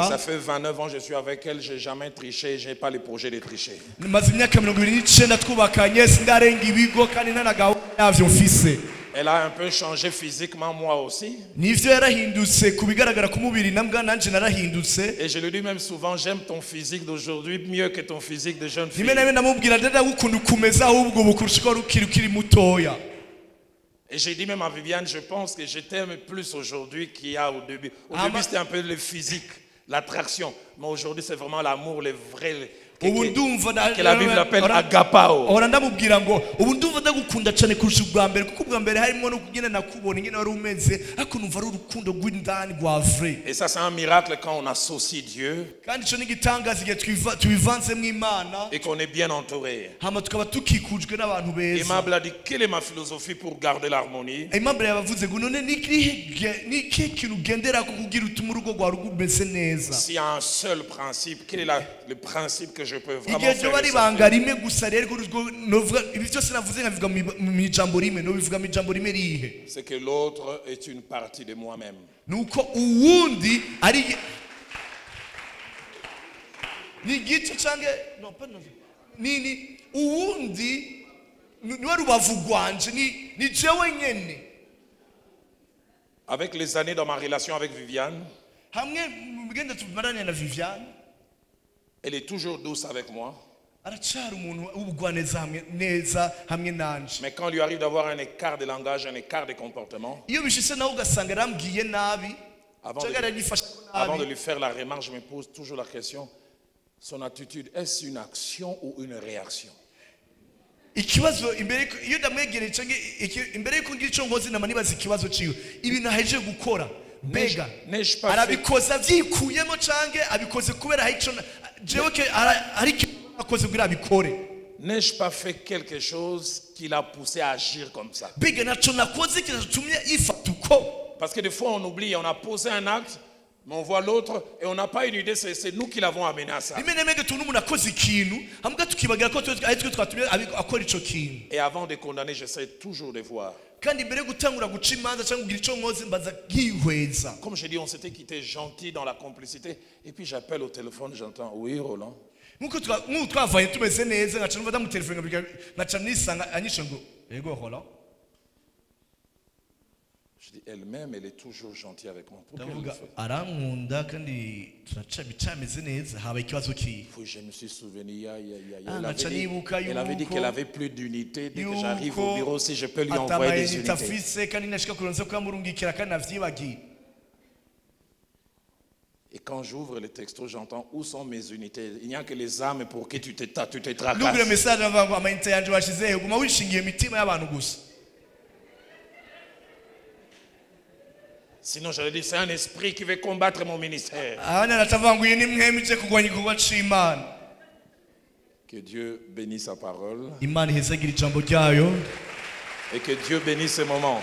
Ça fait 29 ans que je suis avec elle, j'ai jamais triché, j'ai pas le projet de tricher. Elle a un peu changé physiquement, moi aussi. Et je le dis même souvent, j'aime ton physique d'aujourd'hui mieux que ton physique de jeune fille. Et j'ai dit même à Viviane, je pense que je t'aime plus aujourd'hui qu'il y a au début. Au début, c'était un peu le physique, l'attraction. Mais aujourd'hui, c'est vraiment l'amour, le vrai... que la Bible appelle agapao. Et ça c'est un miracle quand on associe Dieu et qu'on est bien entouré. Aimable a dit, quelle est ma philosophie pour garder l'harmonie? S'il y a un seul principe, quel est le principe que je peux vraiment faire? C'est que l'autre est une partie de moi-même. Avec les années dans ma relation avec Viviane, elle est toujours douce avec moi. Mais quand il lui arrive d'avoir un écart de langage, un écart de comportement, avant de lui faire la remarque, je me pose toujours la question, son attitude, est-ce une action ou une réaction? N'ai-je pas fait quelque chose qui l'a poussé à agir comme ça? Parce que des fois on oublie, on a posé un acte, Mais on voit l'autre et on n'a pas une idée, c'est nous qui l'avons amené à ça. Et avant de condamner, j'essaie toujours de voir. Comme je dis, on s'était quitté gentil dans la complicité. Et puis j'appelle au téléphone, j'entends, oui Roland. Je dis, elle-même, elle est toujours gentille avec moi. Pourquoi elle le fait? Je me suis souvenu, elle avait dit qu'elle avait plus d'unités. Dès que j'arrive au bureau, si je peux lui envoyer des unités. Et quand j'ouvre le texto, j'entends où sont mes unités. Il n'y a que les âmes pour qui tu te tracasses. Sinon, j'allais dire, c'est un esprit qui veut combattre mon ministère. Que Dieu bénisse sa parole. Et que Dieu bénisse ce moment.